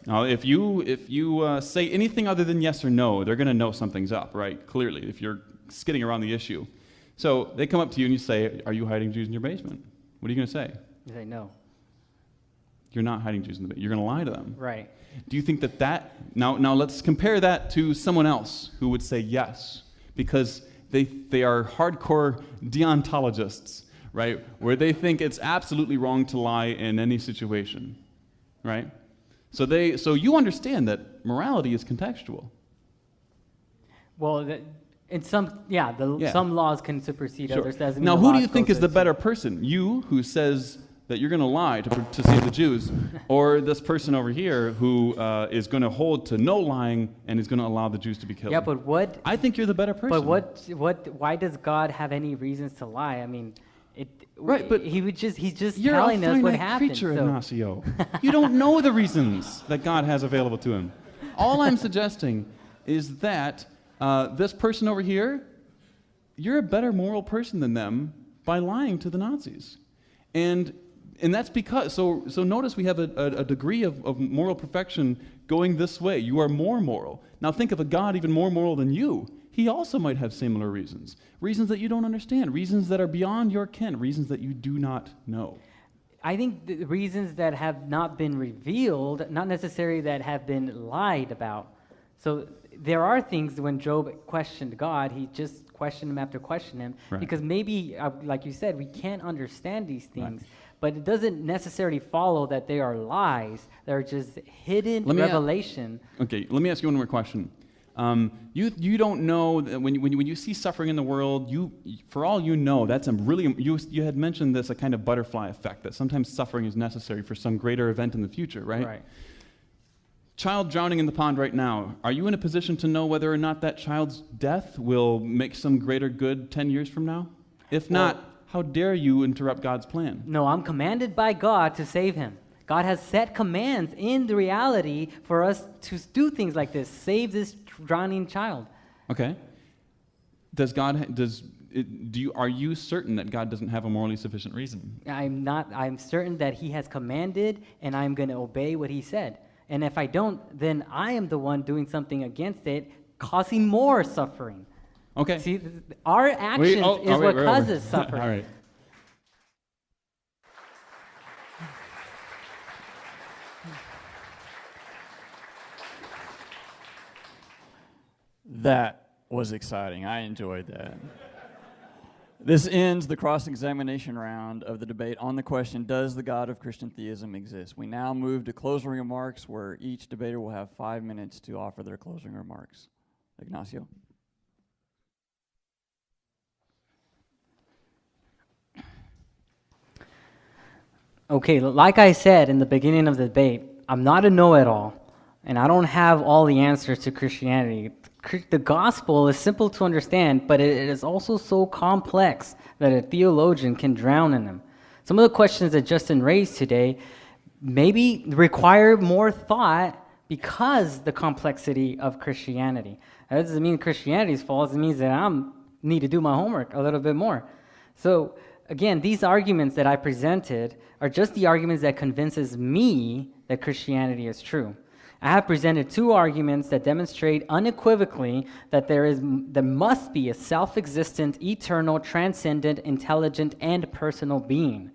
Now, if you say anything other than yes or no, they're going to know something's up, right? Clearly, if you're skidding around the issue. So they come up to you and you say, "Are you hiding Jews in your basement?" What are you going to say? You say no. You're not hiding Jews in the basement. You're going to lie to them. Right. Do you think that now let's compare that to someone else who would say yes, because they are hardcore deontologists, right? Where they think it's absolutely wrong to lie in any situation, right? So you understand that morality is contextual. Well, some laws can supersede Sure. others. Doesn't mean Now, the who law do you think goes is the against better person? You, who says that you're going to lie to save the Jews, or this person over here who is going to hold to no lying and is going to allow the Jews to be killed? Yeah, but what? I think you're the better person. But why does God have any reasons to lie? I mean, Right, but he's just You're telling a us what finite happened. creature, so- Ignacio. You don't know the reasons that God has available to him. All I'm suggesting is that this person over here, you're a better moral person than them by lying to the Nazis. And that's because, so notice we have a degree of moral perfection going this way. You are more moral. Now think of a God even more moral than you. He also might have similar reasons. Reasons that you don't understand. Reasons that are beyond your ken. Reasons that you do not know. I think the reasons that have not been revealed, not necessarily that have been lied about. So there are things when Job questioned God, he just questioned him after questioning him, Right. because maybe, like you said, we can't understand these things, but it doesn't necessarily follow that they are lies. They're just hidden revelation. Okay, let me ask you one more question. You don't know that when you see suffering in the world, for all you know, that's you had mentioned this, a kind of butterfly effect, that sometimes suffering is necessary for some greater event in the future, right? Right. Child drowning in the pond right now, are you in a position to know whether or not that child's death will make some greater good 10 years from now? If not, how dare you interrupt God's plan? No, I'm commanded by God to save him. God has set commands in the reality for us to do things like this, save this drowning child. Okay. Are you certain that God doesn't have a morally sufficient reason? I'm certain that he has commanded, and I'm going to obey what he said. And if I don't, then I am the one doing something against it, causing more suffering. Okay. See, our actions is what causes suffering. All right. That was exciting. I enjoyed that. This ends the cross-examination round of the debate on the question, does the God of Christian theism exist? We now move to closing remarks, where each debater will have 5 minutes to offer their closing remarks. Ignacio? Okay, like I said in the beginning of the debate, I'm not a know-it-all, and I don't have all the answers to Christianity. The gospel is simple to understand, but it is also so complex that a theologian can drown in them. Some of the questions that Justin raised today maybe require more thought because the complexity of Christianity. That doesn't mean Christianity is false. It means that I need to do my homework a little bit more. So again, these arguments that I presented are just the arguments that convinces me that Christianity is true. I have presented two arguments that demonstrate unequivocally that there must be a self-existent, eternal, transcendent, intelligent, and personal being.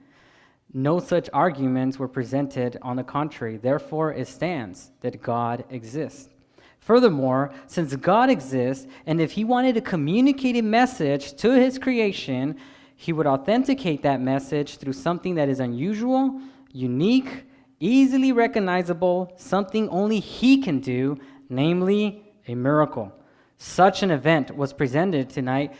No such arguments were presented on the contrary. Therefore, it stands that God exists. Furthermore, since God exists, and if he wanted to communicate a message to his creation, he would authenticate that message through something that is unusual, unique, easily recognizable, something only he can do, namely a miracle. Such an event was presented tonight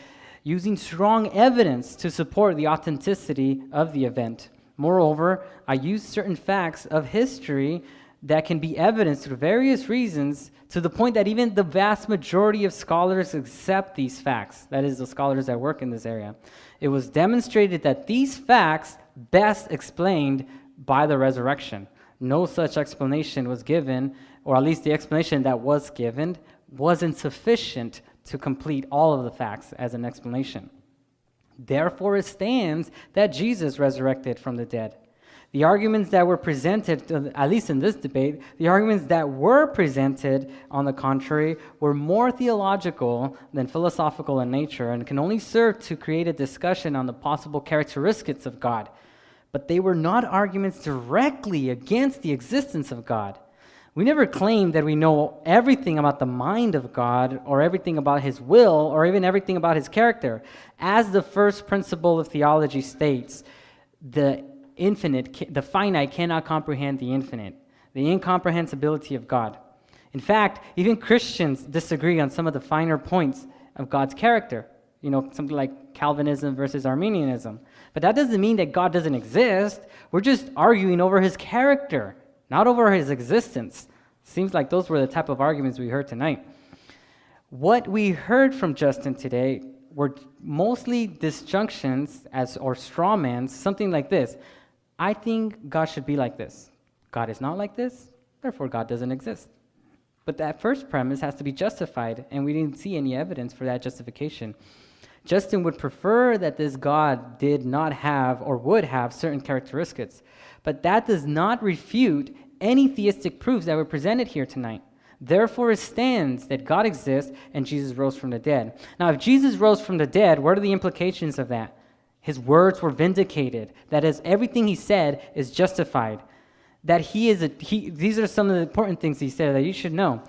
using strong evidence to support the authenticity of the event. Moreover, I used certain facts of history that can be evidenced through various reasons to the point that even the vast majority of scholars accept these facts, that is, the scholars that work in this area. It was demonstrated that these facts best explained by the resurrection. No such explanation was given, or at least the explanation that was given wasn't sufficient to complete all of the facts as an explanation. Therefore, it stands that Jesus resurrected from the dead. The arguments that were presented, at least in this debate, the arguments that were presented, on the contrary, were more theological than philosophical in nature and can only serve to create a discussion on the possible characteristics of God. But they were not arguments directly against the existence of God. We never claim that we know everything about the mind of God or everything about his will or even everything about his character. As the first principle of theology states, the finite cannot comprehend the infinite, the incomprehensibility of God. In fact, even Christians disagree on some of the finer points of God's character. Something like Calvinism versus Arminianism. But that doesn't mean that God doesn't exist. We're just arguing over his character, not over his existence. Seems like those were the type of arguments we heard tonight. What we heard from Justin today were mostly disjunctions or straw mans, something like this. I think God should be like this. God is not like this, therefore God doesn't exist. But that first premise has to be justified, and we didn't see any evidence for that justification. Justin would prefer that this God did not have or would have certain characteristics, but that does not refute any theistic proofs that were presented here tonight. Therefore, it stands that God exists and Jesus rose from the dead. Now, if Jesus rose from the dead, what are the implications of that? His words were vindicated. That is, everything he said is justified. That these are some of the important things he said that you should know.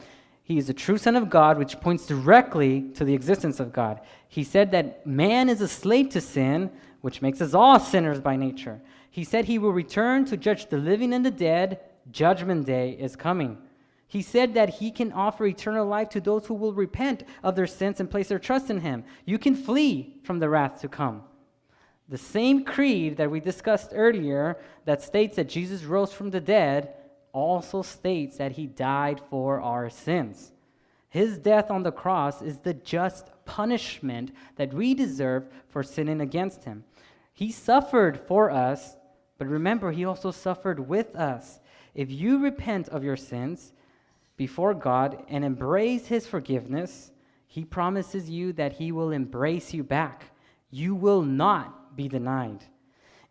He is a true Son of God, which points directly to the existence of God. He said that man is a slave to sin, which makes us all sinners by nature. He said he will return to judge the living and the dead. Judgment day is coming. He said that he can offer eternal life to those who will repent of their sins and place their trust in him. You can flee from the wrath to come. The same creed that we discussed earlier that states that Jesus rose from the dead also states that he died for our sins. His death on the cross is the just punishment that we deserve for sinning against him. He suffered for us, but remember, he also suffered with us. If you repent of your sins before God and embrace his forgiveness, he promises you that he will embrace you back. You will not be denied.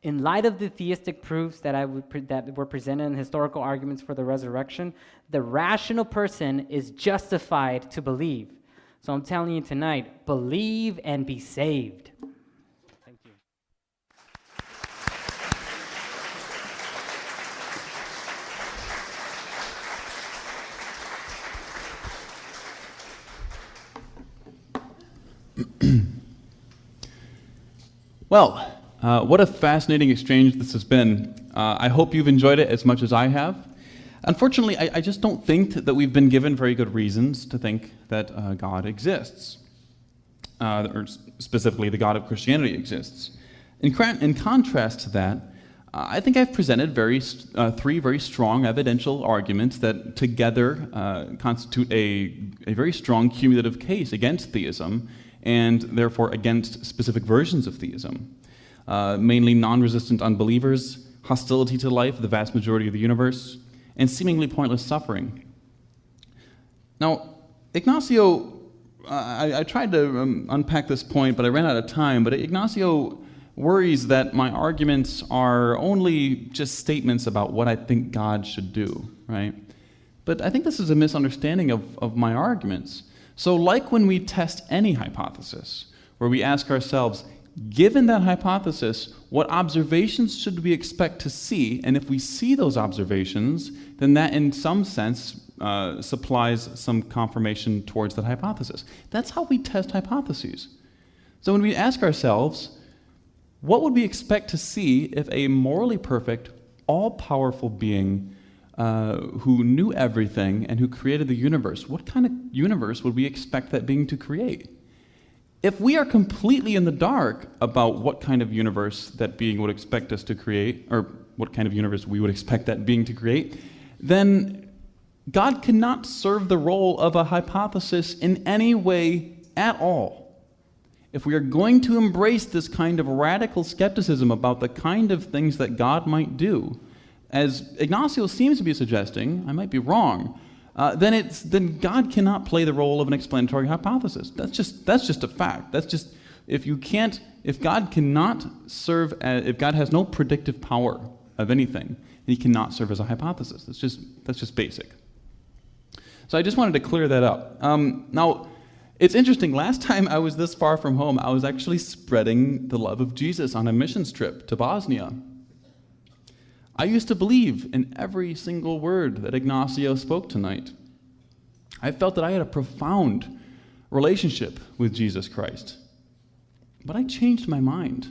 In light of the theistic proofs that were presented in historical arguments for the resurrection, the rational person is justified to believe. So I'm telling you tonight, believe and be saved. Thank you. Well, what a fascinating exchange this has been. I hope you've enjoyed it as much as I have. Unfortunately, I just don't think that we've been given very good reasons to think that God exists, or specifically the God of Christianity exists. In contrast to that, I think I've presented three very strong evidential arguments that together constitute a very strong cumulative case against theism and therefore against specific versions of theism. Mainly non-resistant unbelievers, hostility to life, the vast majority of the universe, and seemingly pointless suffering. Now, Ignacio, I tried to unpack this point, but I ran out of time, but Ignacio worries that my arguments are only just statements about what I think God should do, right? But I think this is a misunderstanding of my arguments. So like when we test any hypothesis, where we ask ourselves, given that hypothesis, what observations should we expect to see? And if we see those observations, then that in some sense supplies some confirmation towards that hypothesis. That's how we test hypotheses. So when we ask ourselves, what would we expect to see if a morally perfect, all-powerful being who knew everything and who created the universe, what kind of universe would we expect that being to create? If we are completely in the dark about what kind of universe that being would expect us to create, or what kind of universe we would expect that being to create, then God cannot serve the role of a hypothesis in any way at all. If we are going to embrace this kind of radical skepticism about the kind of things that God might do, as Ignacio seems to be suggesting, I might be wrong, then God cannot play the role of an explanatory hypothesis. That's just a fact. That's just if God cannot serve if God has no predictive power of anything, he cannot serve as a hypothesis. That's just basic. So I just wanted to clear that up. Now, it's interesting, last time I was this far from home, I was actually spreading the love of Jesus on a missions trip to Bosnia. I used to believe in every single word that Ignacio spoke tonight. I felt that I had a profound relationship with Jesus Christ. But I changed my mind.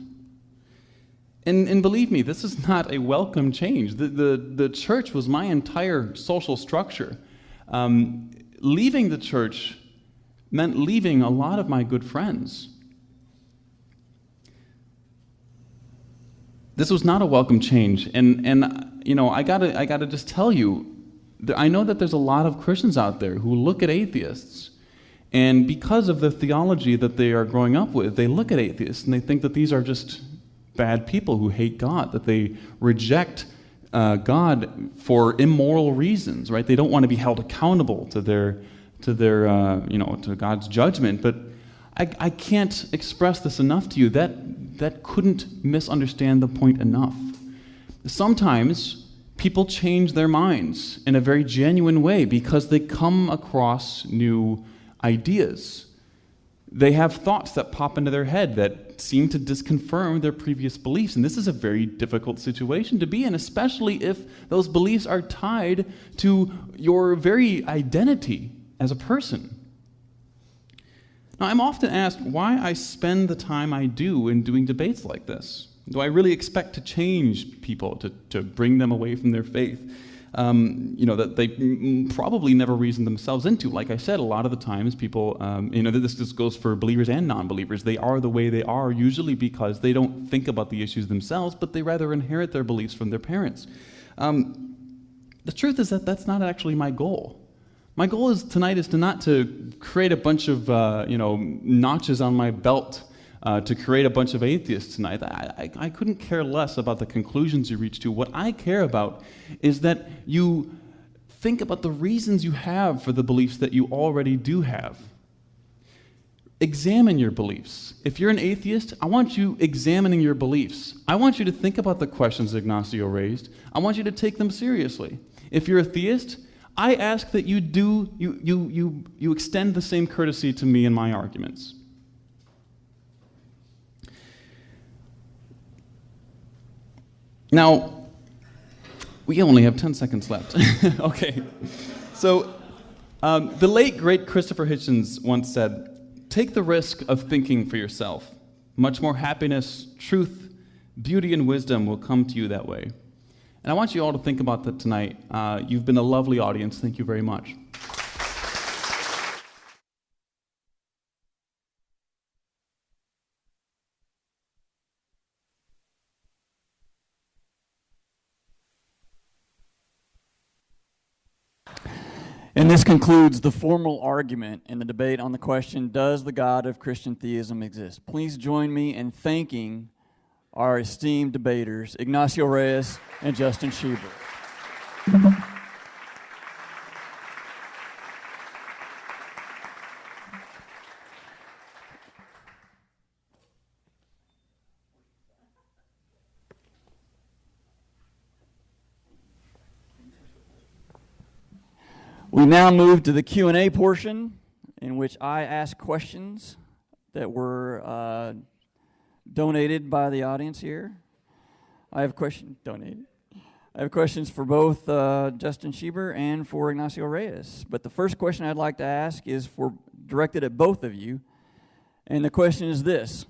And believe me, this is not a welcome change. The church was my entire social structure. Leaving the church meant leaving a lot of my good friends. This was not a welcome change, and you know, I gotta just tell you, I know that there's a lot of Christians out there who look at atheists, and because of the theology that they are growing up with, they look at atheists and they think that these are just bad people who hate God, that they reject God for immoral reasons, right? They don't want to be held accountable to their to God's judgment. But I can't express this enough to you. That couldn't misunderstand the point enough. Sometimes people change their minds in a very genuine way because they come across new ideas. They have thoughts that pop into their head that seem to disconfirm their previous beliefs, and this is a very difficult situation to be in, especially if those beliefs are tied to your very identity as a person. Now, I'm often asked why I spend the time I do in doing debates like this. Do I really expect to change people, to bring them away from their faith? That they probably never reasoned themselves into. Like I said, a lot of the times people, this goes for believers and non-believers. They are the way they are, usually because they don't think about the issues themselves, but they rather inherit their beliefs from their parents. The truth is that that's not actually my goal. My goal tonight is not to create a bunch of notches on my belt to create a bunch of atheists tonight. I couldn't care less about the conclusions you reach to. What I care about is that you think about the reasons you have for the beliefs that you already do have. Examine your beliefs. If you're an atheist, I want you examining your beliefs. I want you to think about the questions Ignacio raised. I want you to take them seriously. If you're a theist, I ask that you extend the same courtesy to me in my arguments. Now, we only have 10 seconds left. Okay. So, the late, great Christopher Hitchens once said, "Take the risk of thinking for yourself. Much more happiness, truth, beauty, and wisdom will come to you that way." And I want you all to think about that tonight. You've been a lovely audience. Thank you very much. And this concludes the formal argument in the debate on the question, does the God of Christian theism exist? Please join me in thanking our esteemed debaters, Ignacio Reyes and Justin Schieber. We now move to the Q&A portion, in which I ask questions that were donated by the audience here. I have questions for both Justin Schieber and for Ignacio Reyes. But the first question I'd like to ask is directed at both of you. And the question is this: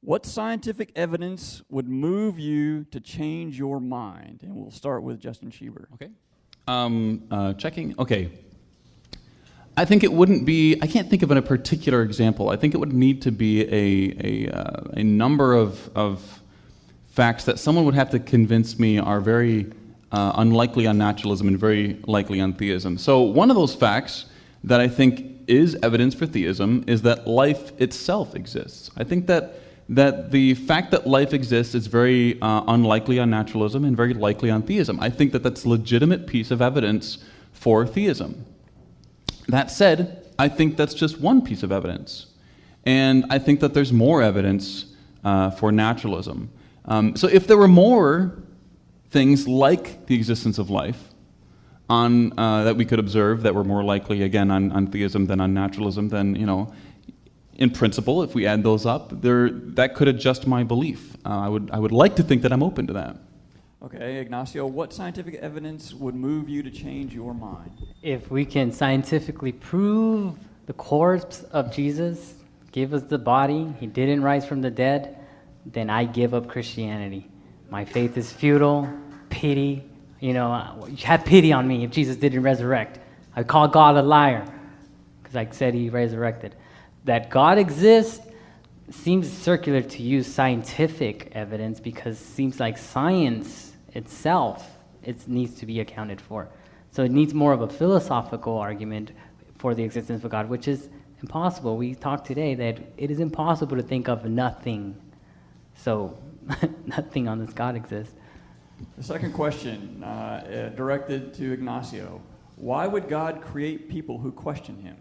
what scientific evidence would move you to change your mind? And we'll start with Justin Schieber. Okay. Checking. Okay. I think it wouldn't be. I can't think of a particular example. I think it would need to be a number of facts that someone would have to convince me are very unlikely on naturalism and very likely on theism. So one of those facts that I think is evidence for theism is that life itself exists. I think that the fact that life exists is very unlikely on naturalism and very likely on theism. I think that that's a legitimate piece of evidence for theism. That said, I think that's just one piece of evidence. And I think that there's more evidence for naturalism. So if there were more things like the existence of life that we could observe that were more likely, again, on theism than on naturalism, then, in principle, if we add those up, that could adjust my belief. I would like to think that I'm open to that. Okay, Ignacio, what scientific evidence would move you to change your mind? If we can scientifically prove the corpse of Jesus, give us the body, he didn't rise from the dead, then I give up Christianity. My faith is futile, pity, have pity on me if Jesus didn't resurrect. I call God a liar because I said he resurrected. That God exists seems circular to use scientific evidence because it seems like science itself needs to be accounted for. So it needs more of a philosophical argument for the existence of God, which is impossible. We talked today that it is impossible to think of nothing. So nothing on this God exists. The second question, directed to Ignacio. Why would God create people who question him?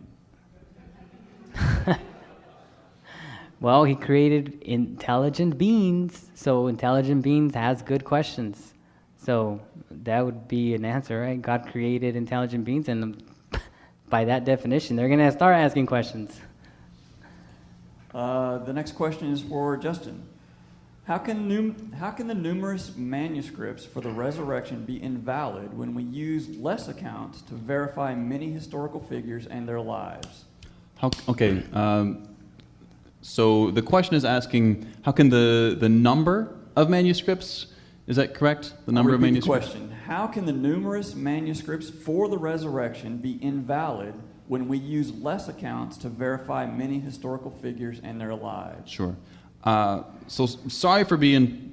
Well, he created intelligent beings, so intelligent beings has good questions. So that would be an answer, right? God created intelligent beings, and by that definition, they're going to start asking questions. The next question is for Justin. How can the numerous manuscripts for the resurrection be invalid when we use less accounts to verify many historical figures and their lives? So the question is asking, how can the number of manuscripts, is that correct? The number of manuscripts? Question. How can the numerous manuscripts for the resurrection be invalid when we use less accounts to verify many historical figures and their lives? Sure. So sorry for being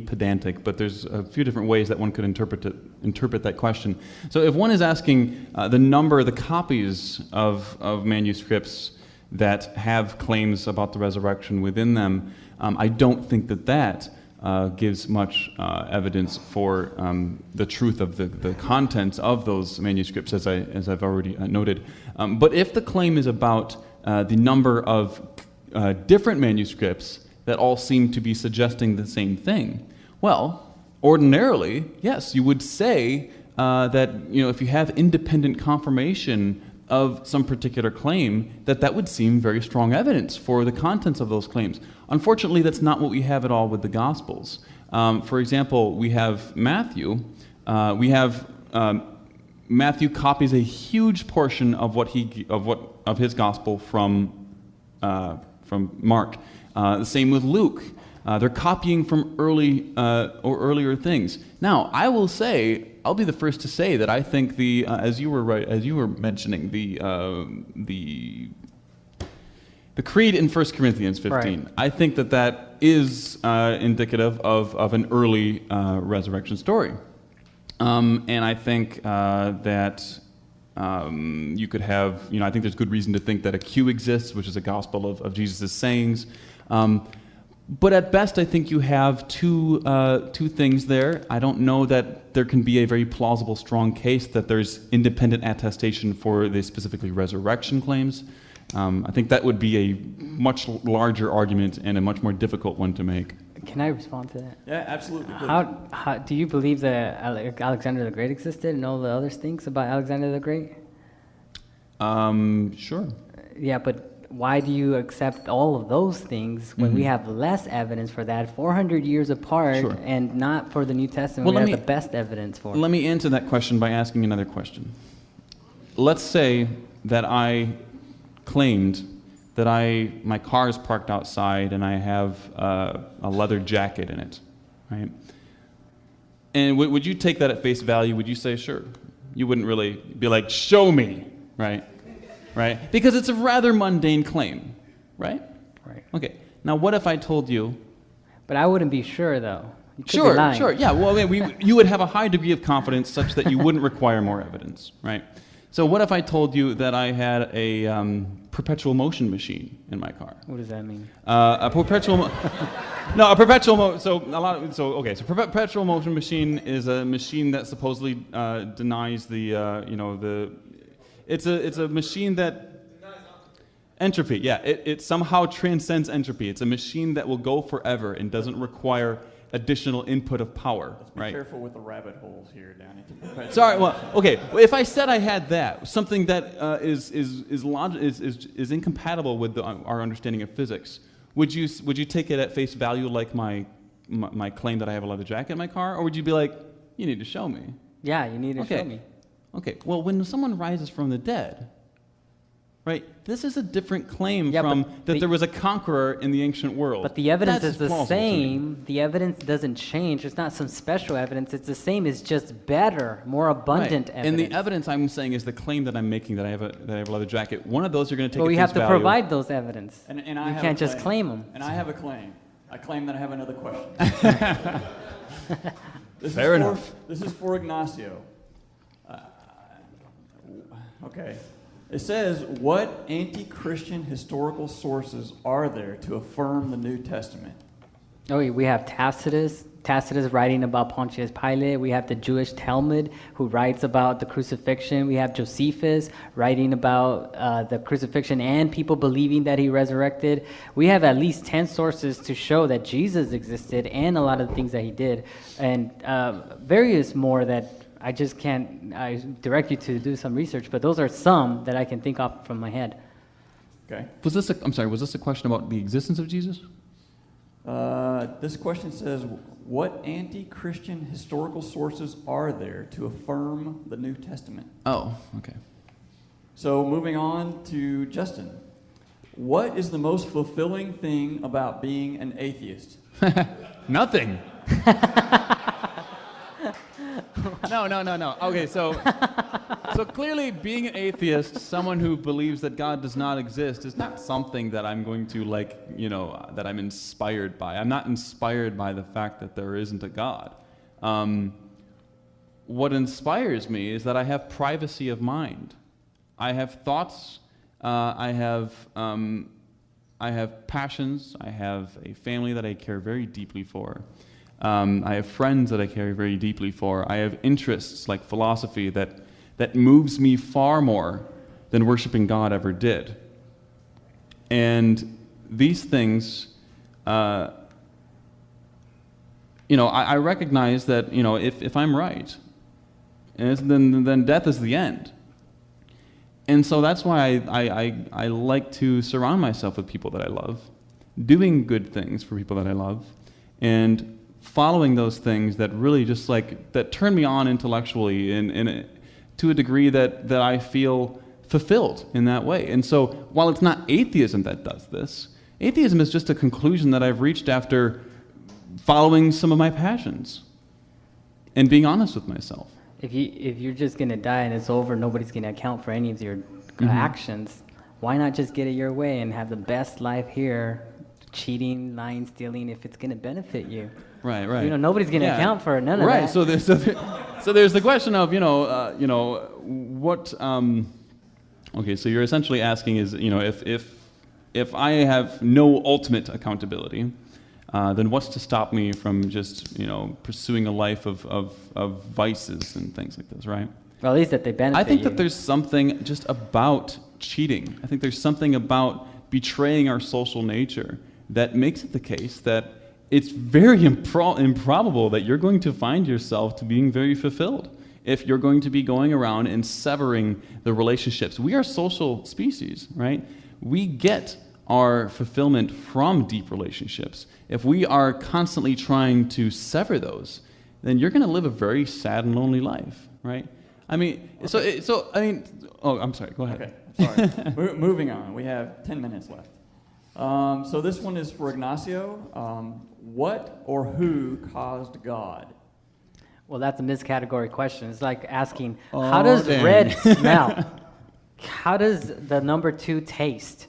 pedantic, but there's a few different ways that one could interpret that question. So if one is asking the copies of manuscripts that have claims about the resurrection within them, I don't think that gives much evidence for the truth of the contents of those manuscripts, as I've already noted. But if the claim is about the number of different manuscripts that all seem to be suggesting the same thing, well, ordinarily, yes, you would say that if you have independent confirmation of some particular claim, that would seem very strong evidence for the contents of those claims. Unfortunately, that's not what we have at all with the Gospels. For example, we have Matthew. Matthew copies a huge portion of his Gospel from Mark. The same with Luke. They're copying from earlier things. Now, I'll be the first to say that I think as you were mentioning the creed in 1 Corinthians 15. Right. I think that is indicative of an early resurrection story, and I think that you could have, I think there's good reason to think that a Q exists, which is a gospel of Jesus' sayings. But at best, I think you have two things there. I don't know that there can be a very plausible, strong case that there's independent attestation for the specifically resurrection claims. I think that would be a much larger argument and a much more difficult one to make. Can I respond to that? Yeah, absolutely. Please. How do you believe that Alexander the Great existed and all the other things about Alexander the Great? Sure. Yeah, but why do you accept all of those things when we have less evidence for that, 400 years apart, Sure. and not for the New Testament? Well, We let have me- the best evidence for it. Let me answer that question by asking another question. Let's say that I claimed that my car is parked outside and I have a leather jacket in it, right? And would you take that at face value? Would you say, sure? You wouldn't really be like, show me, right? Right? Because it's a rather mundane claim, right? Right. Okay. Now, what if I told you? But I wouldn't be sure, though. You could be Sure, lying. sure, yeah. Well, I mean, you would have a high degree of confidence such that you wouldn't require more evidence, right? So what if I told you that I had a perpetual motion machine in my car? What does that mean? A perpetual perpetual motion machine is a machine that supposedly denies it's a machine that entropy. Yeah, it somehow transcends entropy. It's a machine that will go forever and doesn't require additional input of power. Let's be right? careful with the rabbit holes here down into perpetual. Sorry. Well, okay. If I said I had that, something that is incompatible with our understanding of physics, would you take it at face value, like my claim that I have a leather jacket in my car, or would you be like, you need to show me? Yeah, you need to Okay. show me. Okay. Well, when someone rises from the dead, right? This is a different claim Yeah, from but that there was a conqueror in the ancient world. But the evidence That's is the plausible to me. same. The evidence doesn't change. It's not some special evidence. It's the same. It's just better, more abundant Right. evidence. And the evidence I'm saying is the claim that I'm making that I have a leather jacket. One of those you're going to take But at we face have to value. provide those evidence. And I You have can't a just claim them. And I have a claim. I claim that I have another question. Fair enough. This is for Ignacio. Okay. It says, what anti-Christian historical sources are there to affirm the New Testament? Oh, we have Tacitus. Tacitus writing about Pontius Pilate. We have the Jewish Talmud, who writes about the crucifixion. We have Josephus writing about the crucifixion and people believing that he resurrected. We have at least 10 sources to show that Jesus existed and a lot of the things that he did, and various more that I just can't. I direct you to do some research, but those are some that I can think of from my head. Okay. Was this a question about the existence of Jesus? This question says, what anti-Christian historical sources are there to affirm the New Testament? Oh, okay. So moving on to Justin. What is the most fulfilling thing about being an atheist? Nothing. No. Okay, so clearly being an atheist, someone who believes that God does not exist, is not something that I'm going to that I'm inspired by. I'm not inspired by the fact that there isn't a God. What inspires me is that I have privacy of mind. I have thoughts. I have passions. I have a family that I care very deeply for. I have friends that I care very deeply for. I have interests like philosophy that moves me far more than worshiping God ever did. And these things, I recognize that if I'm right, then death is the end. And so that's why I like to surround myself with people that I love, doing good things for people that I love, and following those things that really just that turn me on intellectually and to a degree that I feel fulfilled in that way. And so while it's not atheism that does this, atheism is just a conclusion that I've reached after following some of my passions and being honest with myself. If you're just gonna die and it's over, nobody's gonna account for any of your actions. Why not just get it your way and have the best life here? Cheating, lying, stealing, if it's gonna benefit you. Right. Nobody's going to account for none of right. that. So there's the question of, what, okay, so you're essentially asking is, if I have no ultimate accountability, then what's to stop me from just, pursuing a life of vices and things like this, right? Well, at least that they benefit I think you. that there's something just about cheating. I think there's something about betraying our social nature that makes it the case that it's very improbable that you're going to find yourself to being very fulfilled if you're going to be going around and severing the relationships. We are social species, right? We get our fulfillment from deep relationships. If we are constantly trying to sever those, then you're going to live a very sad and lonely life, right? I mean, okay. Oh, I'm sorry, go ahead. Okay, sorry. Moving on, we have 10 minutes left. So this one is for Ignacio. What or who caused God? Well, that's a miscategory question. It's like asking, how does red smell? How does the number 2 taste?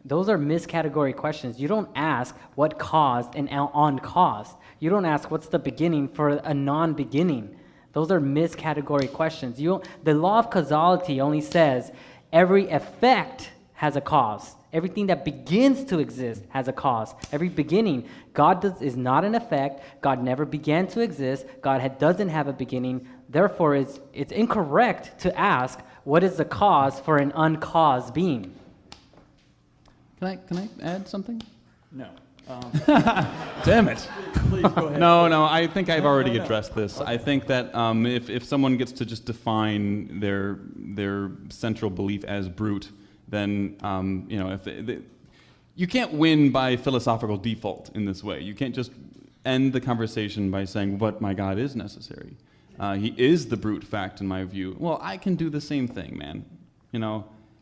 Those are miscategory questions. You don't ask what caused and uncaused. You don't ask what's the beginning for a non-beginning. Those are miscategory questions. The law of causality only says every effect has a cause. Everything that begins to exist has a cause. Every beginning. God is not an effect. God never began to exist. God doesn't have a beginning. Therefore, it's incorrect to ask what is the cause for an uncaused being. Can I add something? No. Damn it. Please go ahead. No, I think I've already addressed this. Okay. I think that if someone gets to just define their central belief as brute, then you can't win by philosophical default in this way. You can't just end the conversation by saying, "But my God is necessary. He is the brute fact in my view." Well, I can do the same thing, man.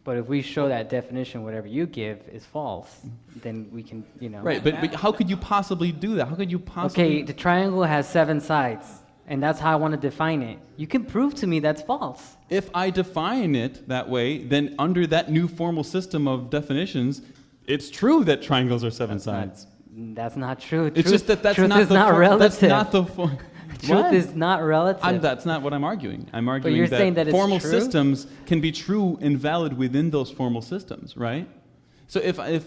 But if we show that definition, whatever you give is false, then we can, Right, but how could you possibly do that? How could you possibly... Okay, the triangle has 7 sides, and that's how I want to define it. You can prove to me that's false. If I define it that way, then under that new formal system of definitions, it's true that triangles are 7 sides. That's not true. It's just that's truth not is not relative. That's not the Truth is not relative. That's not what I'm arguing. I'm arguing but you're saying that formal it's true? systems can be true and valid within those formal systems, right? So if okay.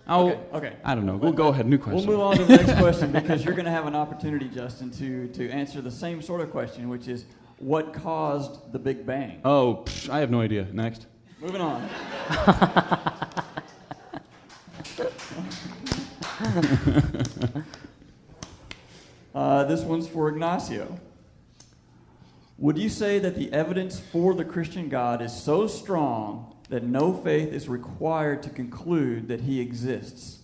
I don't know. We'll go ahead. New question. We'll move on to the next question because you're going to have an opportunity, Justin, to answer the same sort of question, which is what caused the Big Bang? Oh, I have no idea. Next. Moving on. This one's for Ignacio. Would you say that the evidence for the Christian God is so strong that no faith is required to conclude that he exists?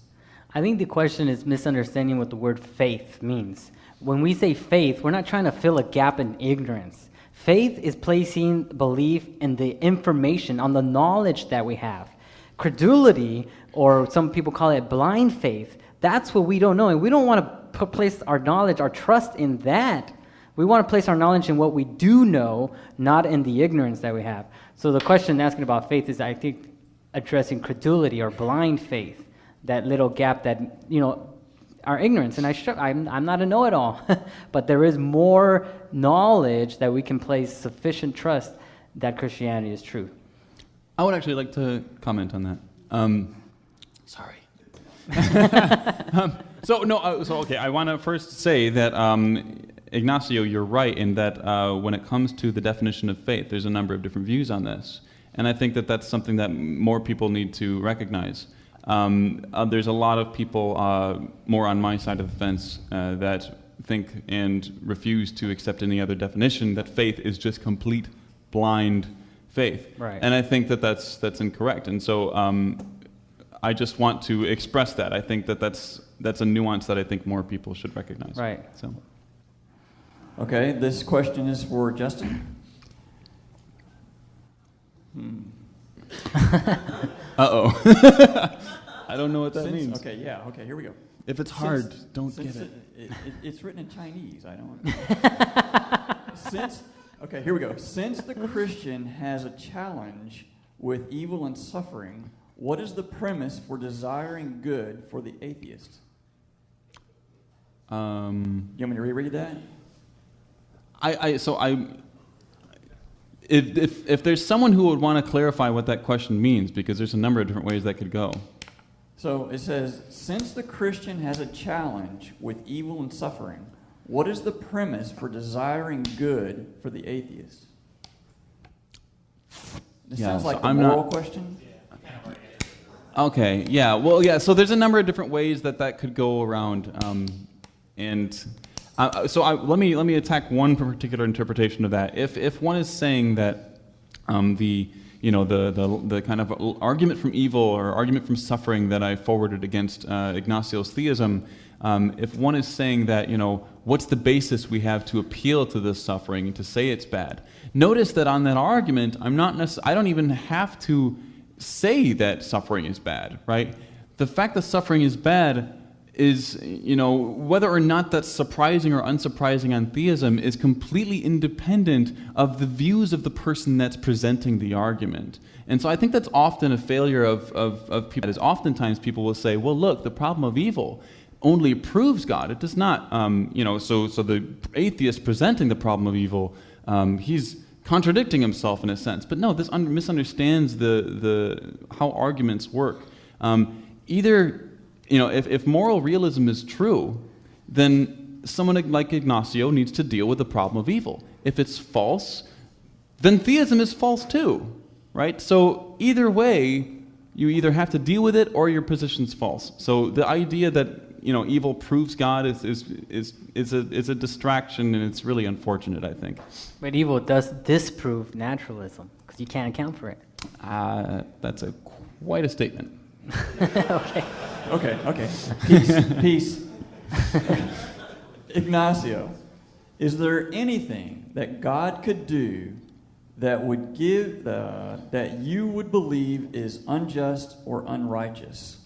I think the question is misunderstanding what the word faith means. When we say faith, we're not trying to fill a gap in ignorance. Faith is placing belief in the information, on the knowledge that we have. Credulity, or some people call it blind faith, that's what we don't know. And we don't want to place our knowledge, our trust in that. We want to place our knowledge in what we do know, not in the ignorance that we have. So the question asking about faith is, I think, addressing credulity or blind faith, that little gap that, our ignorance. And I'm not a know-it-all, but there is more knowledge that we can place sufficient trust that Christianity is true. I would actually like to comment on that. Sorry. Okay, I want to first say that, Ignacio, you're right in that when it comes to the definition of faith, there's a number of different views on this. And I think that that's something that more people need to recognize. There's a lot of people more on my side of the fence that think and refuse to accept any other definition, that faith is just complete blind faith. Right. And I think that that's incorrect. And so I just want to express that. I think that that's a nuance that I think more people should recognize. Right. So. Okay, this question is for Justin. Uh-oh. I don't know what that means. Okay, yeah, okay, here we go. If it's hard, don't get it. It's written in Chinese, I don't... Okay, here we go. Since the Christian has a challenge with evil and suffering, what is the premise for desiring good for the atheist? You want me to reread that? If there's someone who would want to clarify what that question means, because there's a number of different ways that could go. So it says, since the Christian has a challenge with evil and suffering, what is the premise for desiring good for the atheist? This sounds like a moral question. Okay, yeah, well, yeah, so there's a number of different ways that could go around, let me attack one particular interpretation of that. If one is saying that the kind of argument from evil or argument from suffering that I forwarded against Ignacio's theism, if one is saying that, what's the basis we have to appeal to this suffering and to say it's bad? Notice that on that argument, I don't even have to say that suffering is bad, right? The fact that suffering is bad is, whether or not that's surprising or unsurprising on theism is completely independent of the views of the person that's presenting the argument. And so I think that's often a failure of people. Is oftentimes people will say, well, look, the problem of evil only proves God. It does not, so the atheist presenting the problem of evil, he's contradicting himself in a sense. But no, this misunderstands the how arguments work. If moral realism is true, then someone like Ignacio needs to deal with the problem of evil. If it's false, then theism is false too, right? So either way, you either have to deal with it or your position's false. So the idea that evil proves God is a distraction, and it's really unfortunate, I think. But evil does disprove naturalism, because you can't account for it. That's quite a statement. Okay. Peace. Ignacio, is there anything that God could do that would give that you would believe is unjust or unrighteous?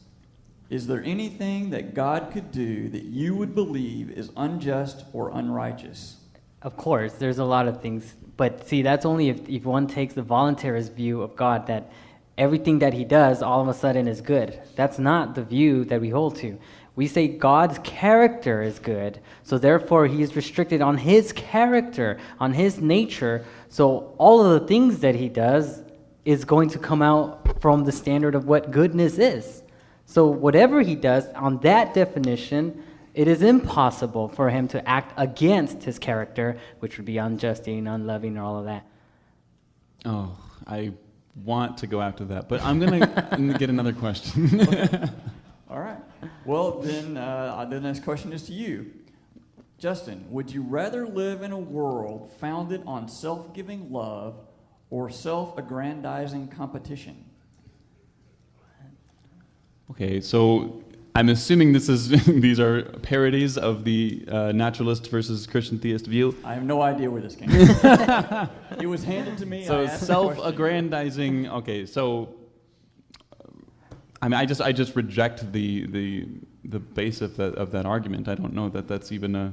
Is there anything that God could do that you would believe is unjust or unrighteous? Of course, there's a lot of things. But see, that's only if one takes the voluntarist view of God, that everything that he does all of a sudden is good. That's not the view that we hold to. We say God's character is good, so therefore he is restricted on his character, on his nature. So all of the things that he does is going to come out from the standard of what goodness is. So whatever he does, on that definition, it is impossible for him to act against his character, which would be unjust and unloving and all of that. Oh, I want to go after that, but I'm going to get another question. All right. Well, then the next question is to you. Justin, would you rather live in a world founded on self-giving love or self-aggrandizing competition? Okay, so I'm assuming these are parodies of the naturalist versus Christian theist view. I have no idea where this came from. It was handed to me. So self-aggrandizing. Okay, so I just reject the base of that argument. I don't know that that's even a.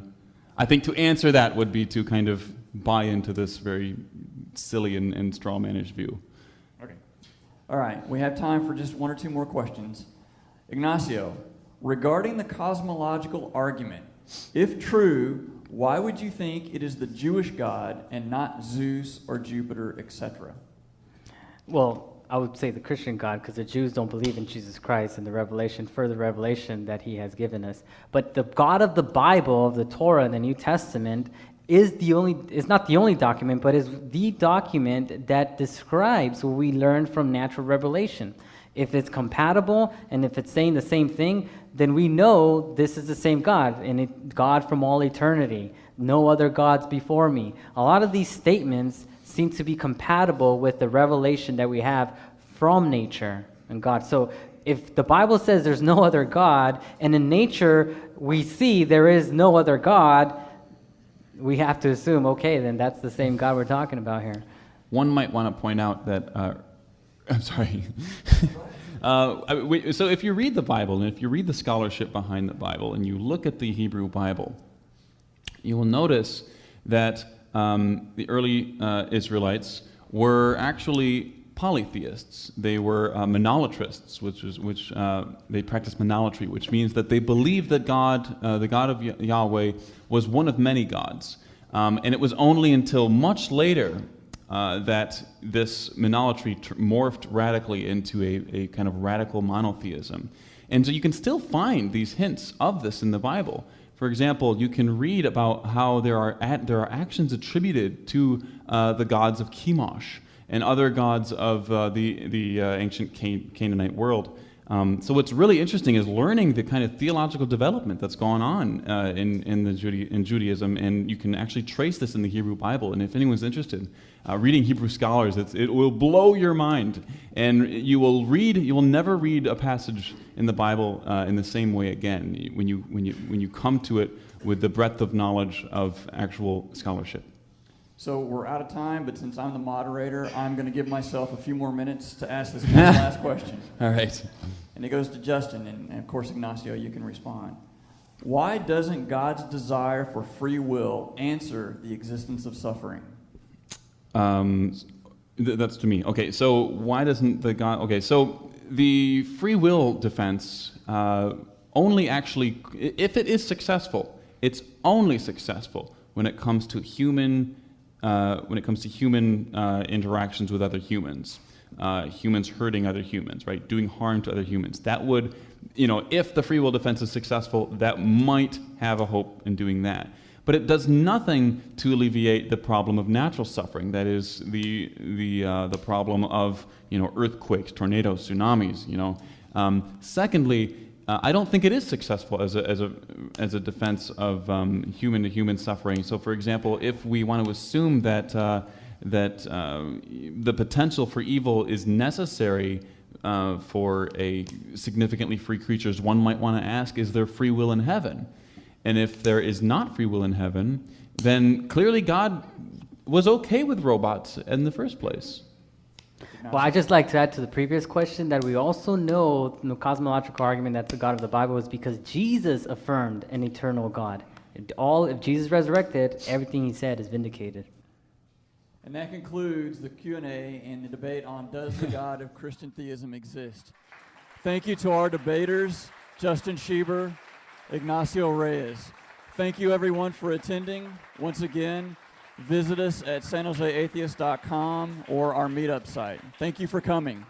I think to answer that would be to kind of buy into this very silly and straw-mannish view. Okay. All right, we have time for just one or two more questions. Ignacio, regarding the cosmological argument, if true, why would you think it is the Jewish God and not Zeus or Jupiter, etc.? Well, I would say the Christian God, because the Jews don't believe in Jesus Christ and the further revelation that he has given us. But the God of the Bible, of the Torah and the New Testament, is not the only document, but is the document that describes what we learn from natural revelation. If it's compatible and if it's saying the same thing, then we know this is the same God, and God from all eternity. No other gods before me. A lot of these statements seem to be compatible with the revelation that we have from nature and God. So if the Bible says there's no other God, and in nature we see there is no other God, we have to assume, okay, then that's the same God we're talking about here. One might want to point out that I'm sorry. So if you read the Bible, and if you read the scholarship behind the Bible, and you look at the Hebrew Bible, you will notice that the early Israelites were actually polytheists. They were monolatrists, which they practiced monolatry, which means that they believed that God, the God of Yahweh, was one of many gods. And it was only until much later that this monolatry morphed radically into a kind of radical monotheism. And so you can still find these hints of this in the Bible. For example, you can read about how there are actions attributed to the gods of Chemosh and other gods of the ancient Canaanite world. So what's really interesting is learning the kind of theological development that's gone on in Judaism, and you can actually trace this in the Hebrew Bible. And if anyone's interested, reading Hebrew scholars, it will blow your mind, and you will never read a passage in the Bible in the same way again when you come to it with the breadth of knowledge of actual scholarship. So we're out of time, but since I'm the moderator, I'm going to give myself a few more minutes to ask this one last question. All right. And it goes to Justin, and of course, Ignacio, you can respond. Why doesn't God's desire for free will answer the existence of suffering? That's to me. Okay, so why doesn't the God... Okay, so the free will defense only actually... If it is successful, it's only successful when it comes to human interactions with other humans, humans hurting other humans, right, doing harm to other humans. That would, if the free will defense is successful, that might have a hope in doing that. But it does nothing to alleviate the problem of natural suffering. That is the problem of earthquakes, tornadoes, tsunamis. Secondly, I don't think it is successful as a defense of human-to-human suffering. So, for example, if we want to assume that the potential for evil is necessary for a significantly free creatures, one might want to ask: is there free will in heaven? And if there is not free will in heaven, then clearly God was okay with robots in the first place. Well, I'd just like to add to the previous question that we also know in the cosmological argument that the God of the Bible is because Jesus affirmed an eternal God. If Jesus resurrected, everything he said is vindicated. And that concludes the Q&A and the debate on does the God of Christian theism exist. Thank you to our debaters, Justin Schieber, Ignacio Reyes. Thank you everyone for attending. Once again, visit us at sanjoseatheist.com or our meetup site. Thank you for coming.